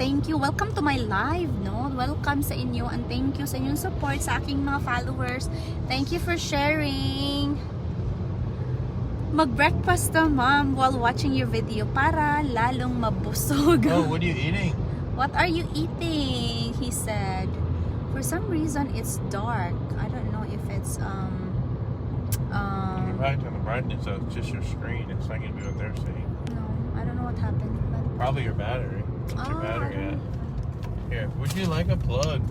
thank you. Welcome to my live, no? Welcome sa inyo and thank you sa inyong support sa aking mga followers. Thank you for sharing. Mag-breakfast na, ma'am, while watching your video para lalong mabusog. Oh, what are you eating? What are you eating? He said. For some reason, it's dark. I don't know if it's You're right on the brightness of just your screen. It's not gonna be what they're saying. no, I don't know what happened. But Probably your battery. What's your battery at? Here, would you like a plug?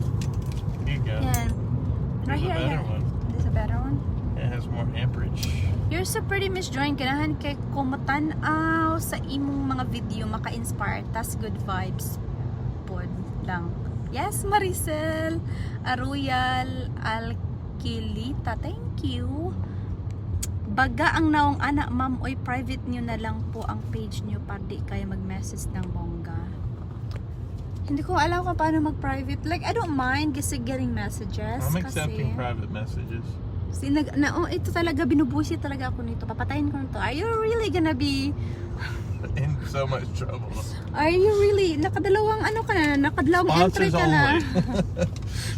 Here you go. yan. Here's a better one. There's a better one. It has more amperage. You're so pretty, Miss Joy. Ganahan kay kumatan-aw sa imong mga video maka-inspire. Tas good vibes. Pod lang. Yes, Maricel. Aruyal Alquilita. Thank you. Baga ang naong anak, ma'am. Oy, private nyo na lang po ang page nyo para di kayo mag-message ng bongga. Hindi ko alam kung paano mag-private. Like, I don't mind kasi getting messages. I'm accepting private messages. Ito talaga, binubusi talaga ako nito. Papatayin ko nito. Are you really gonna be... In so much trouble. Are you really... Nakadalawang nakadalawang entry Sponsors ka na. only.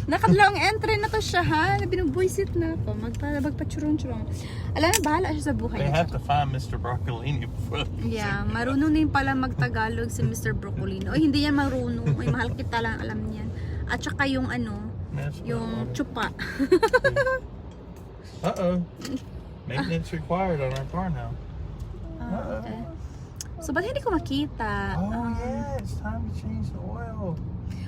Nakadalawang entry na to siya, ha? Binubuisit na ako. Magpachurong-churong. Alam na, bahala siya sa buhay They niya. have to find Mr. Broccolini before they Yeah, marunong din pala magtagalog si Mr. Broccolino. O hindi yan marunong. Ay, mahal kita lang, alam niyan. At saka yung yung chupa. Uh-oh. Maintenance required on our car now. Okay. So, ba't hindi ko makita? Oh, yeah. It's time to change the oil.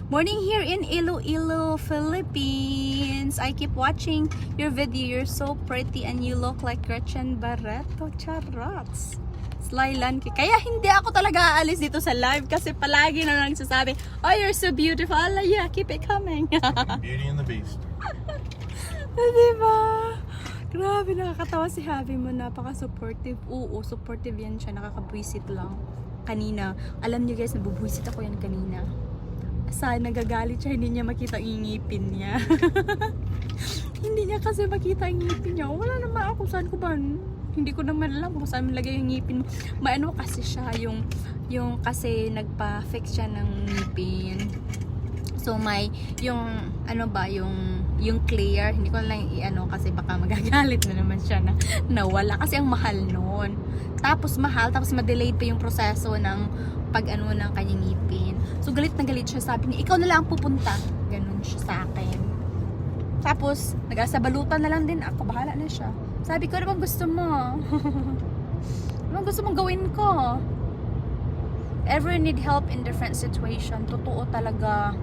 Morning here in Iloilo, Philippines. I keep watching your video. You're so pretty and you look like Gretchen Barreto. Charots. Slylan. Kaya hindi ako talaga aalis dito sa live kasi palagi na lang nagsasabi, oh, you're so beautiful. Yeah, keep it coming. Beauty and the Beast. Diba? Grabe, nakakatawa si Javi mo. Napaka-supportive. Oo, supportive yan siya. Nakakabwisit lang. Kanina. Alam niyo guys, nabubwisit ako yan kanina. Sana nagagalit siya, hindi niya makita ang ngipin niya. Hindi niya kasi makita ang ngipin niya. Wala naman ako, saan ko ba? Hindi ko naman alam kung saan malagay yung ngipin mo. Maano kasi siya, yung kasi nagpa-fix siya ng ngipin. So may, yung clear, hindi ko lang kasi baka magagalit na naman siya na nawala. Kasi ang mahal nun. Tapos ma-delayed pa yung proseso ng ng kanyang ngipin. So galit na galit siya, sabi niya, ikaw na lang pupunta. Ganun siya sa akin. Tapos, nag-asabalutan na lang din ako, bahala na siya. Sabi ko, ano bang gusto mo? Ano bang gusto mong gawin ko? Ever need help in different situation? Totoo talaga,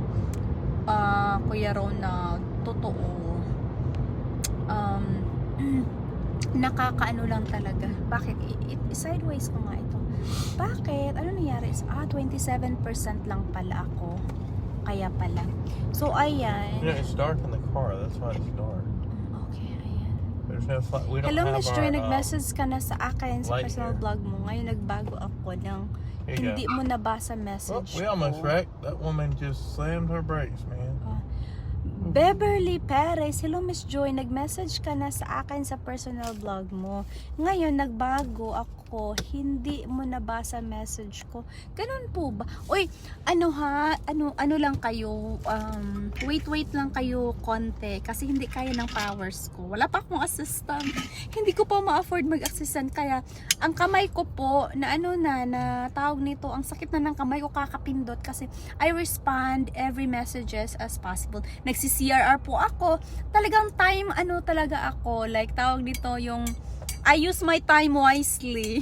Kuya Ronald, totoo. Nakakaano lang talaga. Bakit? Sideways ko nga ito. Bakit? Ano nangyari? 27% lang pala ako. Kaya pala. So, ayan. You know, it's dark in the car. That's why it's dark. Okay, ayan. There's no fun. We don't Hello, have Miss Joy. our, Nag-message ka na sa akin sa light personal here. vlog mo. Ngayon, nagbago ako ng Here you hindi go. mo nabasa Oh, message we almost ko. wrecked. That woman just slammed her brakes, man. Beverly Perez, hello Miss Joy, nag-message ka na sa akin sa personal vlog mo. Ngayon, nagbago ako, hindi mo nabasa message ko. Ganun po ba? Uy, ano ha? Ano lang kayo? Wait lang kayo konti kasi hindi kaya ng powers ko. Wala pa akong assistant. Hindi ko pa ma-afford mag-assistant kaya ang kamay ko po na na tawag nito, ang sakit na ng kamay ko kakapindot kasi I respond every messages as possible. CRR po ako. Talagang time talaga ako. Like tawag dito yung I use my time wisely.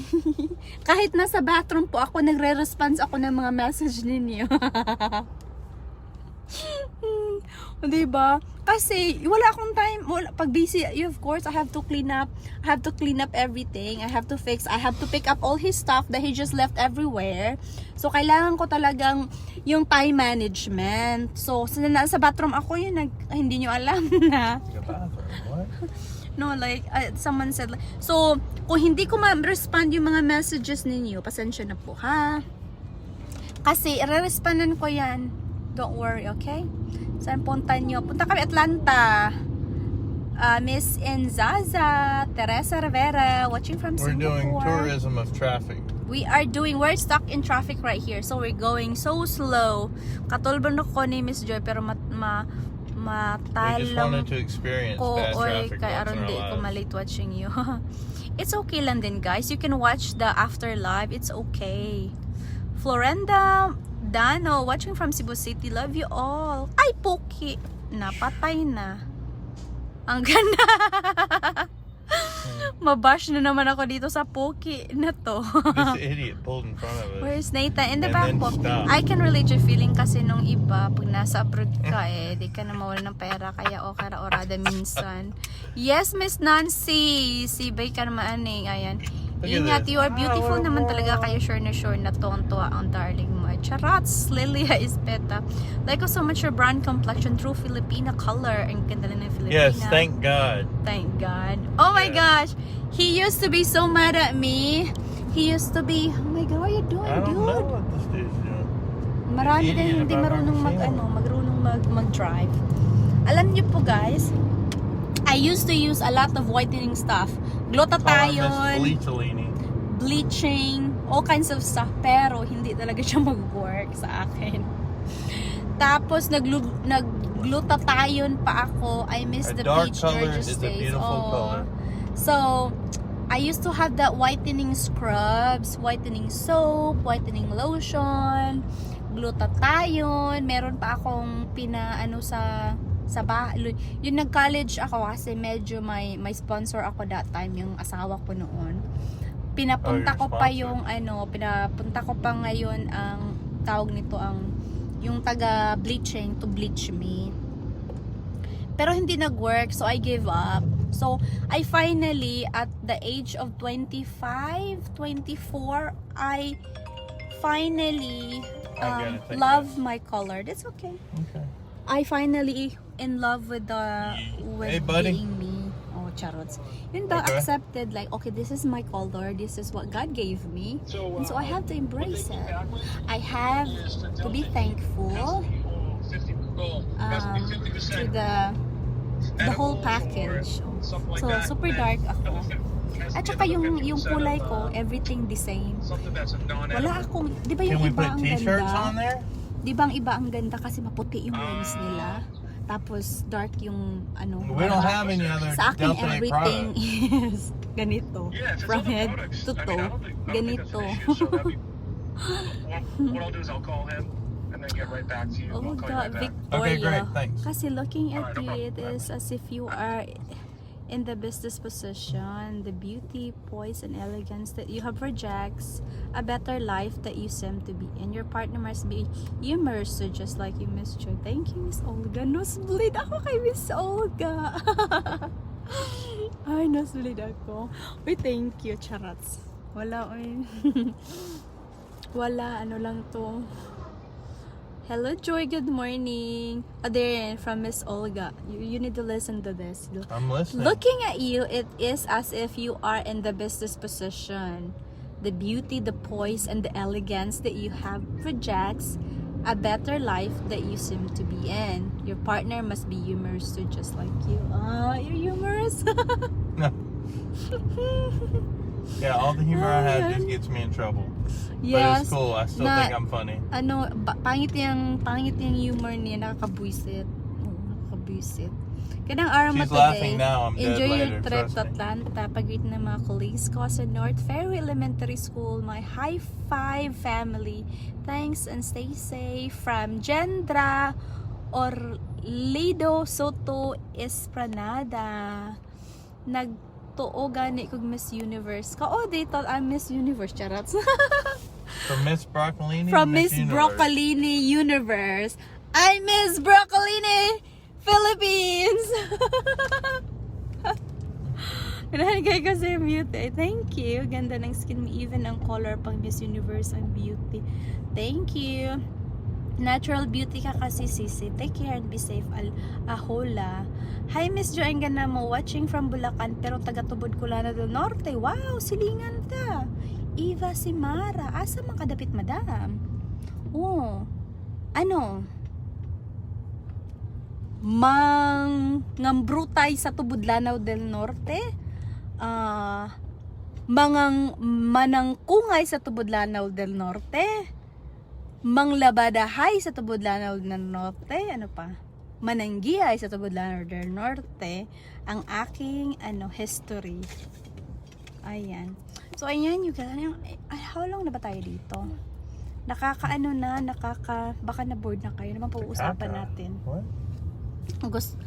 Kahit nasa bathroom po ako, nagre-response ako ng mga message ninyo. Diba? Kasi wala akong time. Pag busy, of course, I have to clean up. I have to clean up everything. I have to fix. I have to pick up all his stuff that he just left everywhere. So, kailangan ko talagang yung time management. So, sa bathroom ako yun, hindi nyo alam na. Your bathroom, what? No, like, someone said, like, so, kung hindi ko ma-respond yung mga messages ninyo, pasensya na po, ha? Kasi, i-respondan ko yan. Don't worry, okay? Saan punta nyo? Punta kami Atlanta. Miss Enzaza, Teresa Rivera, watching from We're Singapore. doing tourism of traffic. We're stuck in traffic right here. So, we're going so slow. Katulban ako ni Miss Joy, pero We just matalang wanted to experience ko bad or traffic kay once in aron our di ko lives. malate watching you. It's okay lang din guys. You can watch the after live. It's okay. Florenda Dano, watching from Cebu City. Love you all. Ay, Poki. Napatay na. Ang ganda. Mabash na naman ako dito sa Poki na to. This idiot pulled in front of us. Where's Nathan? In the And back then po. stop. I can relate your feeling kasi nung iba, pag nasa abroad ka di ka na mawala ng pera, kaya o kara-orada minsan. Yes, Miss Nancy. Sibay ka naman ayan. Look at Ingat, this. you are beautiful naman talaga kayo, sure na tuwang-tuwa ang darling mo. Charats, Lilia Ispeta. Like ko so much your brown complexion, true Filipina color. Ang ganda lang ng Filipina. Yes, thank God. Thank God. Oh my gosh. He used to be so mad at me. He used to be, oh my God, what are you doing, I don't dude? know what this dude's doing. Marami Idiot din hindi if I've marunong ever seen him. mag-drive. Alam niyo po guys, I used to use a lot of whitening stuff. Glutathione, Bleachelini. bleaching, all kinds of stuff. Pero hindi talaga siya mag-work sa akin. Tapos nag-glutathione pa ako. I miss A the dark bleach color George's is a days. beautiful color. So, I used to have that whitening scrubs, whitening soap, whitening lotion, glutathione. Meron pa akong sa yung nag-college ako kasi medyo may sponsor ako that time, yung asawa ko noon. Pinapunta ko pa yung pinapunta ko pa ngayon ang tawag nito yung taga bleaching to bleach me. Pero hindi nag-work, so I gave up. So I finally at the age of 25, 24, I finally love my color. That's okay. Okay. I finally in love with Hey, buddy. being me. Oh, charots. Yun ba, Okay. accepted like, okay, this is my color, this is what God gave me. And so I have to embrace it. I have to be thankful to the whole package. So, super dark ako. At saka yung kulay ko, everything the same. Wala akong, di ba yung Can we iba put ang t-shirts on ganda? there? Di ba ang iba ang ganda kasi maputi yung lens nila? Tapos dark yung We don't have any other sa akin Delta 8 everything products. is ganito. From head to toe. Ganito. What I'll do is I'll call him and then get right back to you. Oh I'll call you God, right back. Victoria. Okay, great, thanks. Kasi looking at Alright, no you, it problem. is as if you are in the business position, the beauty, poise, and elegance that you have projects a better life that you seem to be. And your partner must be immersed just like you, Miss Joy. Thank you, Miss Olga. Nosebleed ako kay Miss Olga. Ay, nosebleed ako. Uy, thank you, charats. Wala, uy. Wala, lang to. Hello, Joy. Good morning. There, from Miss Olga. You need to listen to this. I'm listening. Looking at you, it is as if you are in the business position. The beauty, the poise, and the elegance that you have projects a better life that you seem to be in. Your partner must be humorous too, just like you. You're humorous. Yeah, all the humor I have just gets me in trouble. But Yes. it's cool. I still Na- think I'm funny. Pangit yung humor niya, nakakabwisit. Oo, nakakabwisit. Kanang araw mo She's today, laughing now. I'm dead enjoy your later. trip Trust to me. Atlanta. Pag-greet ng mga colleagues ko sa North Ferry Elementary School. My high five family. Thanks and stay safe. From Jendra Orlido Soto Esplanada. Nagtuo gani kog Miss Universe. Kao they thought I'm Miss Universe. Charot. From Miss Broccolini. From Miss Universe. Broccolini Universe. I'm Miss Broccolini Philippines. Kailangan kayo kasi mute. Thank you. Ganda ng skin mo. Even ang color pang Miss Universe ang beauty. Thank you. Natural beauty ka kasi, sisi. Take care and be safe. Ahola. Hi, Miss Jo. Ang ganda mo. Watching from Bulacan pero taga-Tubod Culana del Norte. Wow, silingan ta. Eva Simara. Asa makadapit, madam? Oh. Ano? Mangambrutay sa Tubudlanaw del Norte. Manangkungay sa Tubudlanaw del Norte. Manglabadahay sa Tubudlanaw del Norte. Ano pa? Mananggiyay sa Tubudlanaw del Norte. Ang aking history. Ayan. So ayan, you guys. How long na ba tayo dito? Baka na-board na kayo. Naman pag-uusapan natin. What? Gusto,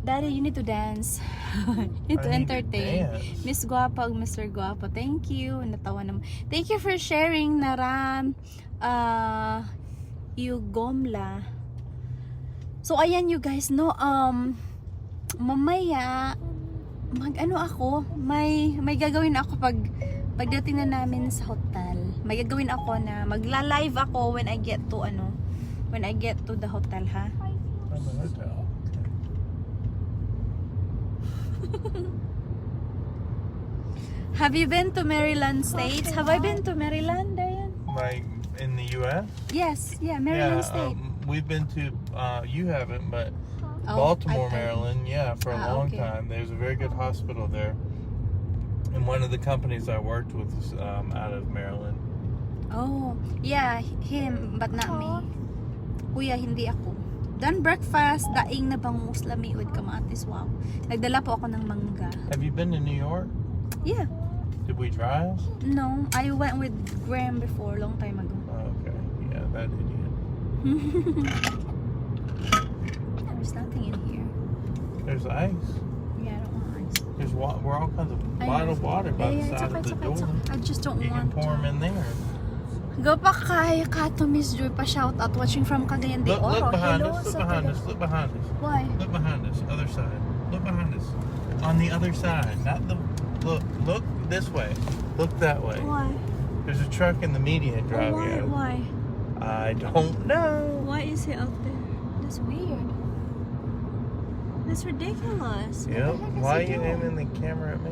Daddy, you need to dance. You need to I need to entertain. dance. Miss Guapa, Mr. Guapa, thank you. Natawa naman. Thank you for sharing, Naram. Yugomla. So, ayan you guys, no? Mamaya, may gagawin ako pagdating na namin sa hotel. May gagawin ako na magla-live ako when I get to the hotel, ha? From the hotel. Have you been to Maryland States? Have I been to Maryland, Diane? Like in the U.S.? Yes, yeah, Maryland Yeah, State. we've been to. You haven't, but Oh, Baltimore, I- Maryland. Yeah, for a long okay. time. There's a very good hospital there, and one of the companies I worked with is out of Maryland. Oh, yeah, him, but not me. Kuya, hindi ako. Done breakfast, daing na bangus, lamiod, kamatis, wow. Nagdala po ako ng mangga. Have you been to New York? Yeah, Did we drive? no, I went with Graham before, long time ago. Oh, okay. Yeah, that idiot. There's nothing in here. There's ice. Yeah, I don't want ice. There's we're all kinds of I bottled know. water by the Yeah, side of the door. I just don't You can want pour them in there. Go pa kaya ka to Miss Joy pa shout out watching from Cagayan de Look, Oro. look behind Hello, us. Look sa behind taga- us. Look behind us. Why? Look behind us. Other side. Look behind us. On the other side. Not the. Look this way. Look that way. Why? There's a truck in the median driving out. Why? I don't know. Why is he out there? That's weird. That's ridiculous. What the Yep. heck is Why are he you doing? aiming the camera at me?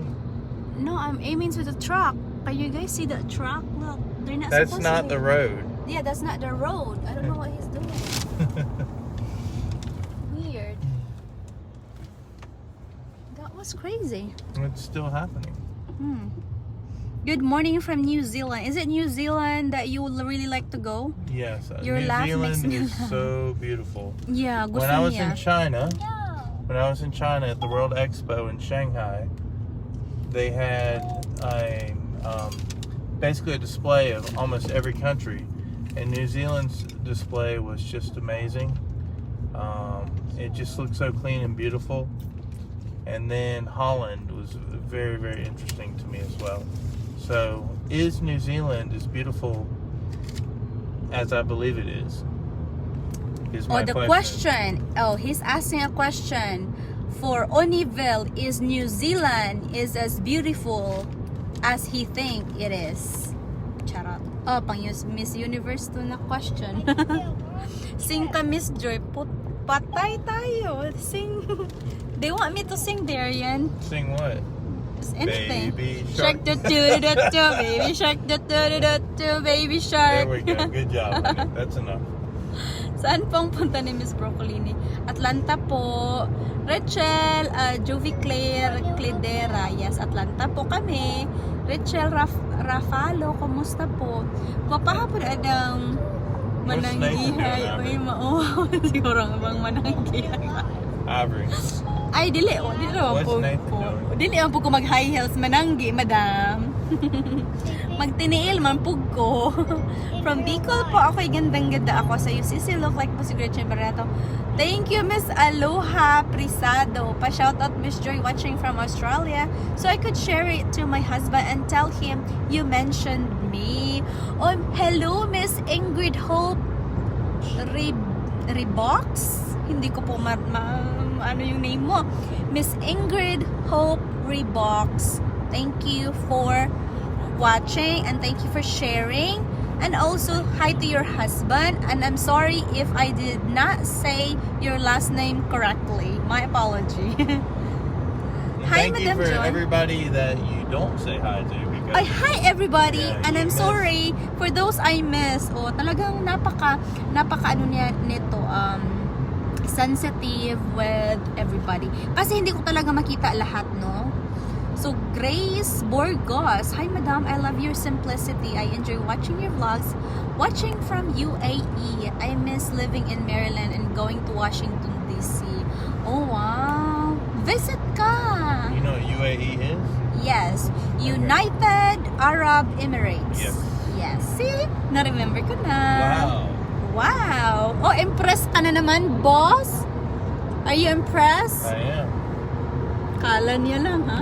No, I'm aiming to the truck. Can you guys see the truck? Look, they're not That's supposed not to the be- road. Yeah, that's not the road. I don't know what he's doing. Weird. That was crazy. It's still happening. Good morning from New Zealand. Is it New Zealand that you would really like to go? Yes. Your New laugh Zealand makes me is laugh. so beautiful. Yeah, gusto When I was niya. in China, No. at the World Expo in Shanghai, they had a basically a display of almost every country, and New Zealand's display was just amazing. It just looked so clean and beautiful. And then Holland was very, very interesting to me as well. So, is New Zealand as beautiful as I believe it is? Is my Oh, the question. Oh, he's asking a question. For Oniville, is New Zealand is as beautiful as he think it is? Charot. Oh, pang Miss Universe to na question. Sing ka, Miss Joy. Patay tayo. Sing. They want me to sing, Darian. Sing what? Just anything. Baby Shark shark. do do do do, baby shark do do do do, baby shark. There we go. Good job. honey. That's enough. Saan pong punta ni Miss Brocolini? Atlanta po. Rachel, Jovi Claire Cledera. Yes, Atlanta po kami. Rachel Rafalo, kumusta po? Papahapon adang mananggihay. Uy, mao. Siguro nga bang mananggihay. Ivory. Ay, dili. O, dili naman What's po. Nathan doing? Dili naman po ko mag-high heels mananggi, madam. Magtiniil man pug ko. From Bicol po, ako'y gandang-ganda ako sa UCC. Look like po si Gretchen Barreto. Thank you, Miss Aloha Prisado. Pa-shoutout, Miss Joy, watching from Australia. So I could share it to my husband and tell him you mentioned me. Oh, hello, Miss Ingrid Hope Rebox? Hindi ko po ano yung name mo. Miss Ingrid Hope Rebox. Thank you for watching and thank you for sharing. And also, hi to your husband. And I'm sorry if I did not say your last name correctly. My apology. Hi, Thank you Madam for Joy. everybody that you don't say hi to. Because Ay, hi everybody. Yeah, And you I'm miss. sorry for those I miss. Oh, talagang napaka ano niya nito, sensitive with everybody. Kasi hindi ko talaga makita lahat, no? So, Grace Borgos. Hi, Madam. I love your simplicity. I enjoy watching your vlogs. Watching from UAE. I miss living in Maryland and going to Washington, D.C. Oh, wow. Visit ka. you know what UAE is? Yes. United Arab Emirates. Yes. Yes. See? Na-remember ko na. Wow. Wow. Oh, impressed ka na naman, boss? Are you impressed? I am. Kala niya lang, ha?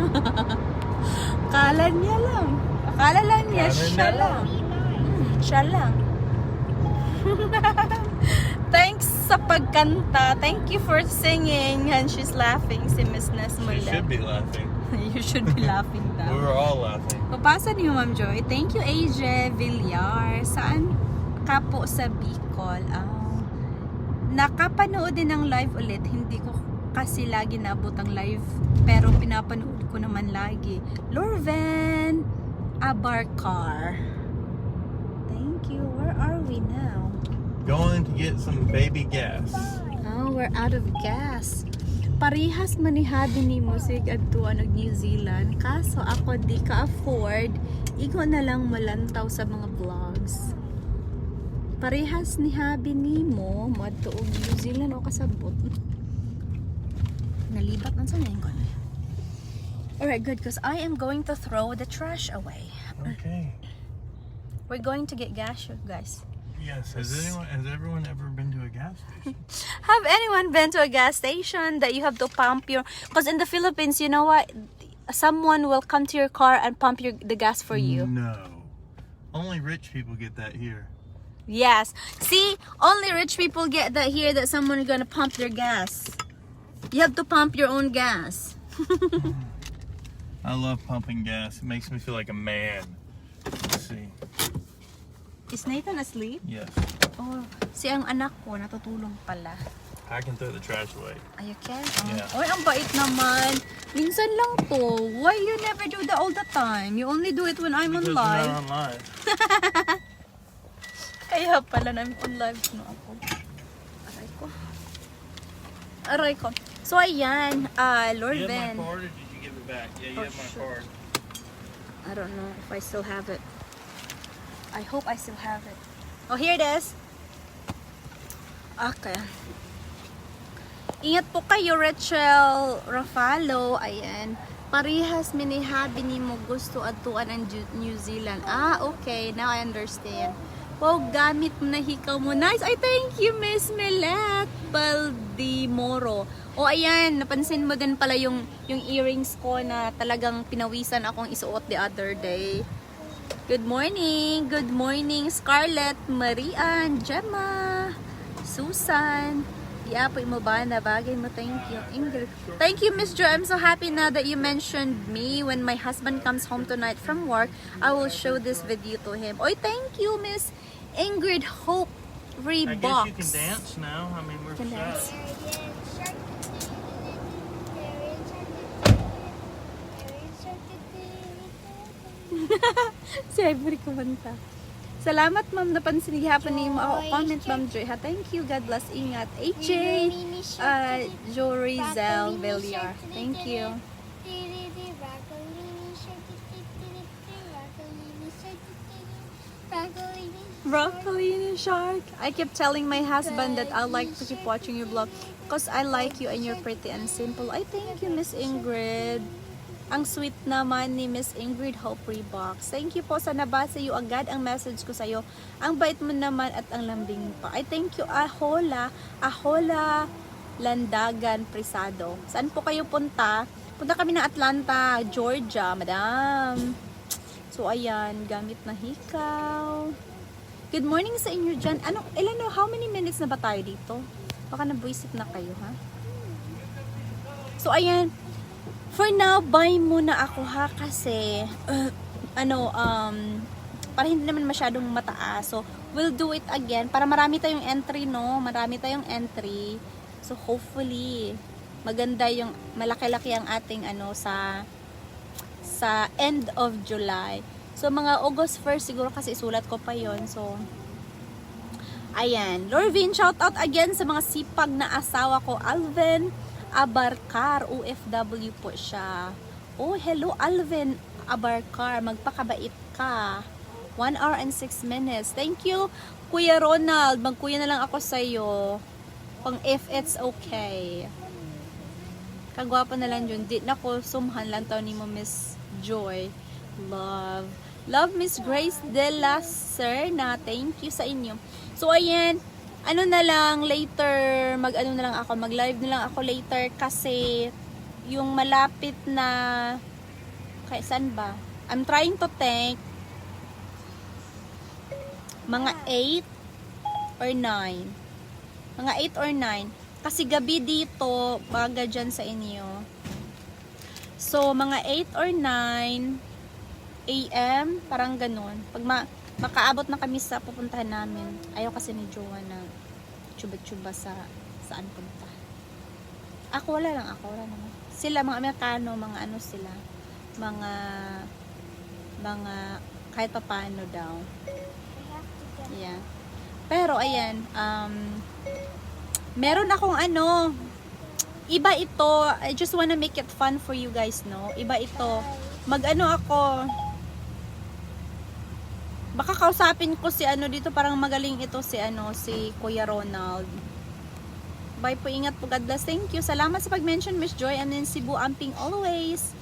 Kala niya lang. Akala lang niya, Kala siya niya lang. Siya lang. Thanks sa pagkanta. Thank you for singing. And she's laughing, si Miss She Nesmula. should be laughing. You should be laughing We daw. were all laughing. Papasa niyo, Ma'am Joy. Thank you, AJ Villar. Saan ka po sa Bicol? Nakapanood din ng live ulit. Hindi ko kasi lagi naabot ang live. Pero pinapanood ko naman lagi. Lorven Abarcar. Thank you. Where are we now? Going to get some baby gas. Oh, we're out of gas. Parihas manihadi ni mo sig adtuan og New Zealand. Kaso ako di ka afford. Igo na lang malantaw sa mga vlogs. Parihas ni habi ni mo madto og New Zealand o kasabot. Nalibat man sa ngayon ko. Alright, good, because I am going to throw the trash away. Okay. We're going to get gas, guys. Yes. Has everyone ever been to a gas station? Have anyone been to a gas station that you have to pump your... Because in the Philippines, you know what? Someone will come to your car and pump the gas for you. No. Only rich people get that here. Yes. See? Only rich people get that here, that someone is gonna pump their gas. You have to pump your own gas. I love pumping gas. It makes me feel like a man. Let's see. Is Nathan asleep? Yes. Oh, si ang anak ko natutulog pala. I can throw the trash away. Ay, okay? Yeah. Oy, ang bait naman. Minsan lang to. Why you never do that all the time? You only do it when I'm on Because we're live. not on live. Kaya pala namin on live no ako. Aray ko. Aray ko. So, ayan. Lord Do you Ben. have my card or did you give it back? Yeah, you Oh, have my shit. card. I don't know if I still have it. I hope I still have it. Oh, here it is. Okay. Ingat po kayo, Rachel Rafalo. Ayan. Parihas minihabi ni mo gusto atuan ang New Zealand. Ah, okay. Now I understand. Wow, gamit mo na hikaw mo. Nice. I thank you, Miss Melat Baldimoro. O, ayan. Napansin mo din pala yung earrings ko na talagang pinawisan akong isuot the other day. Good morning. Good morning, Scarlett, Marian, Gemma, Susan. Di-apoy mo ba? Nabagay mo. Thank you. Ingrid. Thank you, Miss Jo. I'm so happy now that you mentioned me. When my husband comes home tonight from work, I will show this video to him. Oy, thank you, Miss Ingrid Hope I Reeboks. guess you can dance now. I mean, we're Can dance. set. Si Ivory kumanta. Salamat, ma'am. Napansin hapon ni mo ako. Comment, ma'am Joy. Ha? Thank you. God bless. Ingat. AJ, Jo Rizal Villar. Thank you. Broccoli Shark. I keep telling my husband that I like to keep watching your vlog because I like you and you're pretty and simple. I thank you, Miss Ingrid. Ang sweet naman ni Miss Ingrid Hope Reeboks. Thank you po sa nabasa you agad ang message ko sa'yo. Ang bait mo naman at ang lambing pa. I thank you, Ahola Landagan Prisado. Saan po kayo punta? Punta kami ng Atlanta, Georgia, madam. So ayan, gamit na hikaw. Good morning sa inyo dyan. How many minutes na ba tayo dito? Baka nabuisip na kayo, ha? So ayan, for now, bye muna ako ha kasi para hindi naman masyadong mataas. So, we'll do it again para marami tayong entry, no? Marami tayong entry. So, hopefully, maganda yung malaki-laki ang ating sa end of July. So, mga August 1st siguro kasi isulat ko pa yon. So, ayan. Lorvin, shout out again sa mga sipag na asawa ko. Alvin Abarkar, OFW po siya. Oh, hello Alvin Abarkar, magpakabait ka. 1 hour and 6 minutes. Thank you, Kuya Ronald. Magkuya na lang ako sa'yo. Pang if it's okay. Kagwapa na lang yun. Di na ko sumhan lang tao ni mo, Miss Joy. Love Miss Grace de la Serna. Thank you sa inyo. So, ayan. Na lang, later, mag-live na lang ako later kasi yung malapit na, kaya saan ba? I'm trying to think mga 8 or 9. Mga 8 or 9. Kasi gabi dito, baga dyan sa inyo. So, mga 8 or 9 AM, parang ganun. Pag makaabot na kami sa pupuntahan namin. Ayaw kasi ni Jowa na tsuba-tsuba saan punta. Ako wala naman. Sila, mga Amerikano, mga sila. Mga kahit pa paano daw. Yeah. Pero, ayan, meron akong iba ito. I just wanna make it fun for you guys, no? Iba ito. Ako, baka kausapin ko si dito, parang magaling ito si Kuya Ronald. Bye po, ingat po, God bless. Thank you. Salamat sa pag-mention, Miss Joy, and then Cebu Amping always.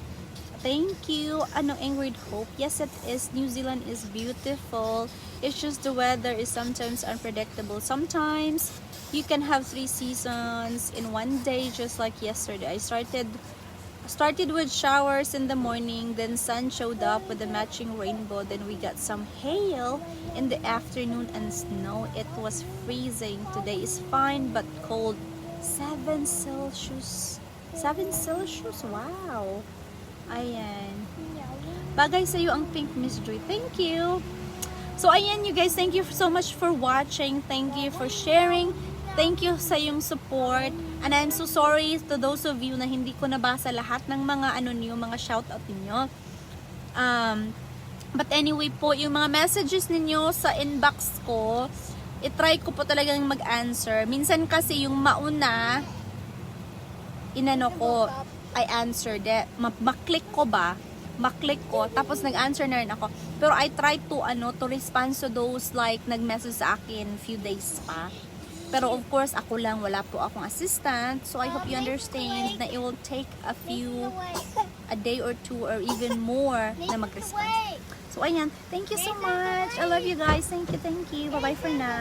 Thank you. Ingrid Hope. Yes, it is. New Zealand is beautiful. It's just the weather is sometimes unpredictable. Sometimes you can have 3 seasons in one day, just like yesterday. I started with showers in the morning, then sun showed up with a matching rainbow, then we got some hail in the afternoon and snow. It was freezing. Today is fine but cold. 7 Celsius. 7 Celsius? Wow. Ayan. Bagay sa'yo ang pink, Miss Joy. Thank you. So, ayan you guys. Thank you so much for watching. Thank you for sharing. Thank you sa yung support. And I'm so sorry to those of you na hindi ko nabasa lahat ng mga mga shoutout niyo. But anyway po, yung mga messages ninyo sa inbox ko, itry ko po talagang mag-answer. Minsan kasi yung mauna, I answered it. Maklik ko, tapos nag-answer na rin ako. Pero I try to respond to those like nag-message sa akin few days pa. Pero of course, ako lang, wala po akong assistant. So I hope you understand na it will take a day or 2 or even more na mag-respond. So ayan, thank you so much. I love you guys. Thank you. Bye-bye for now.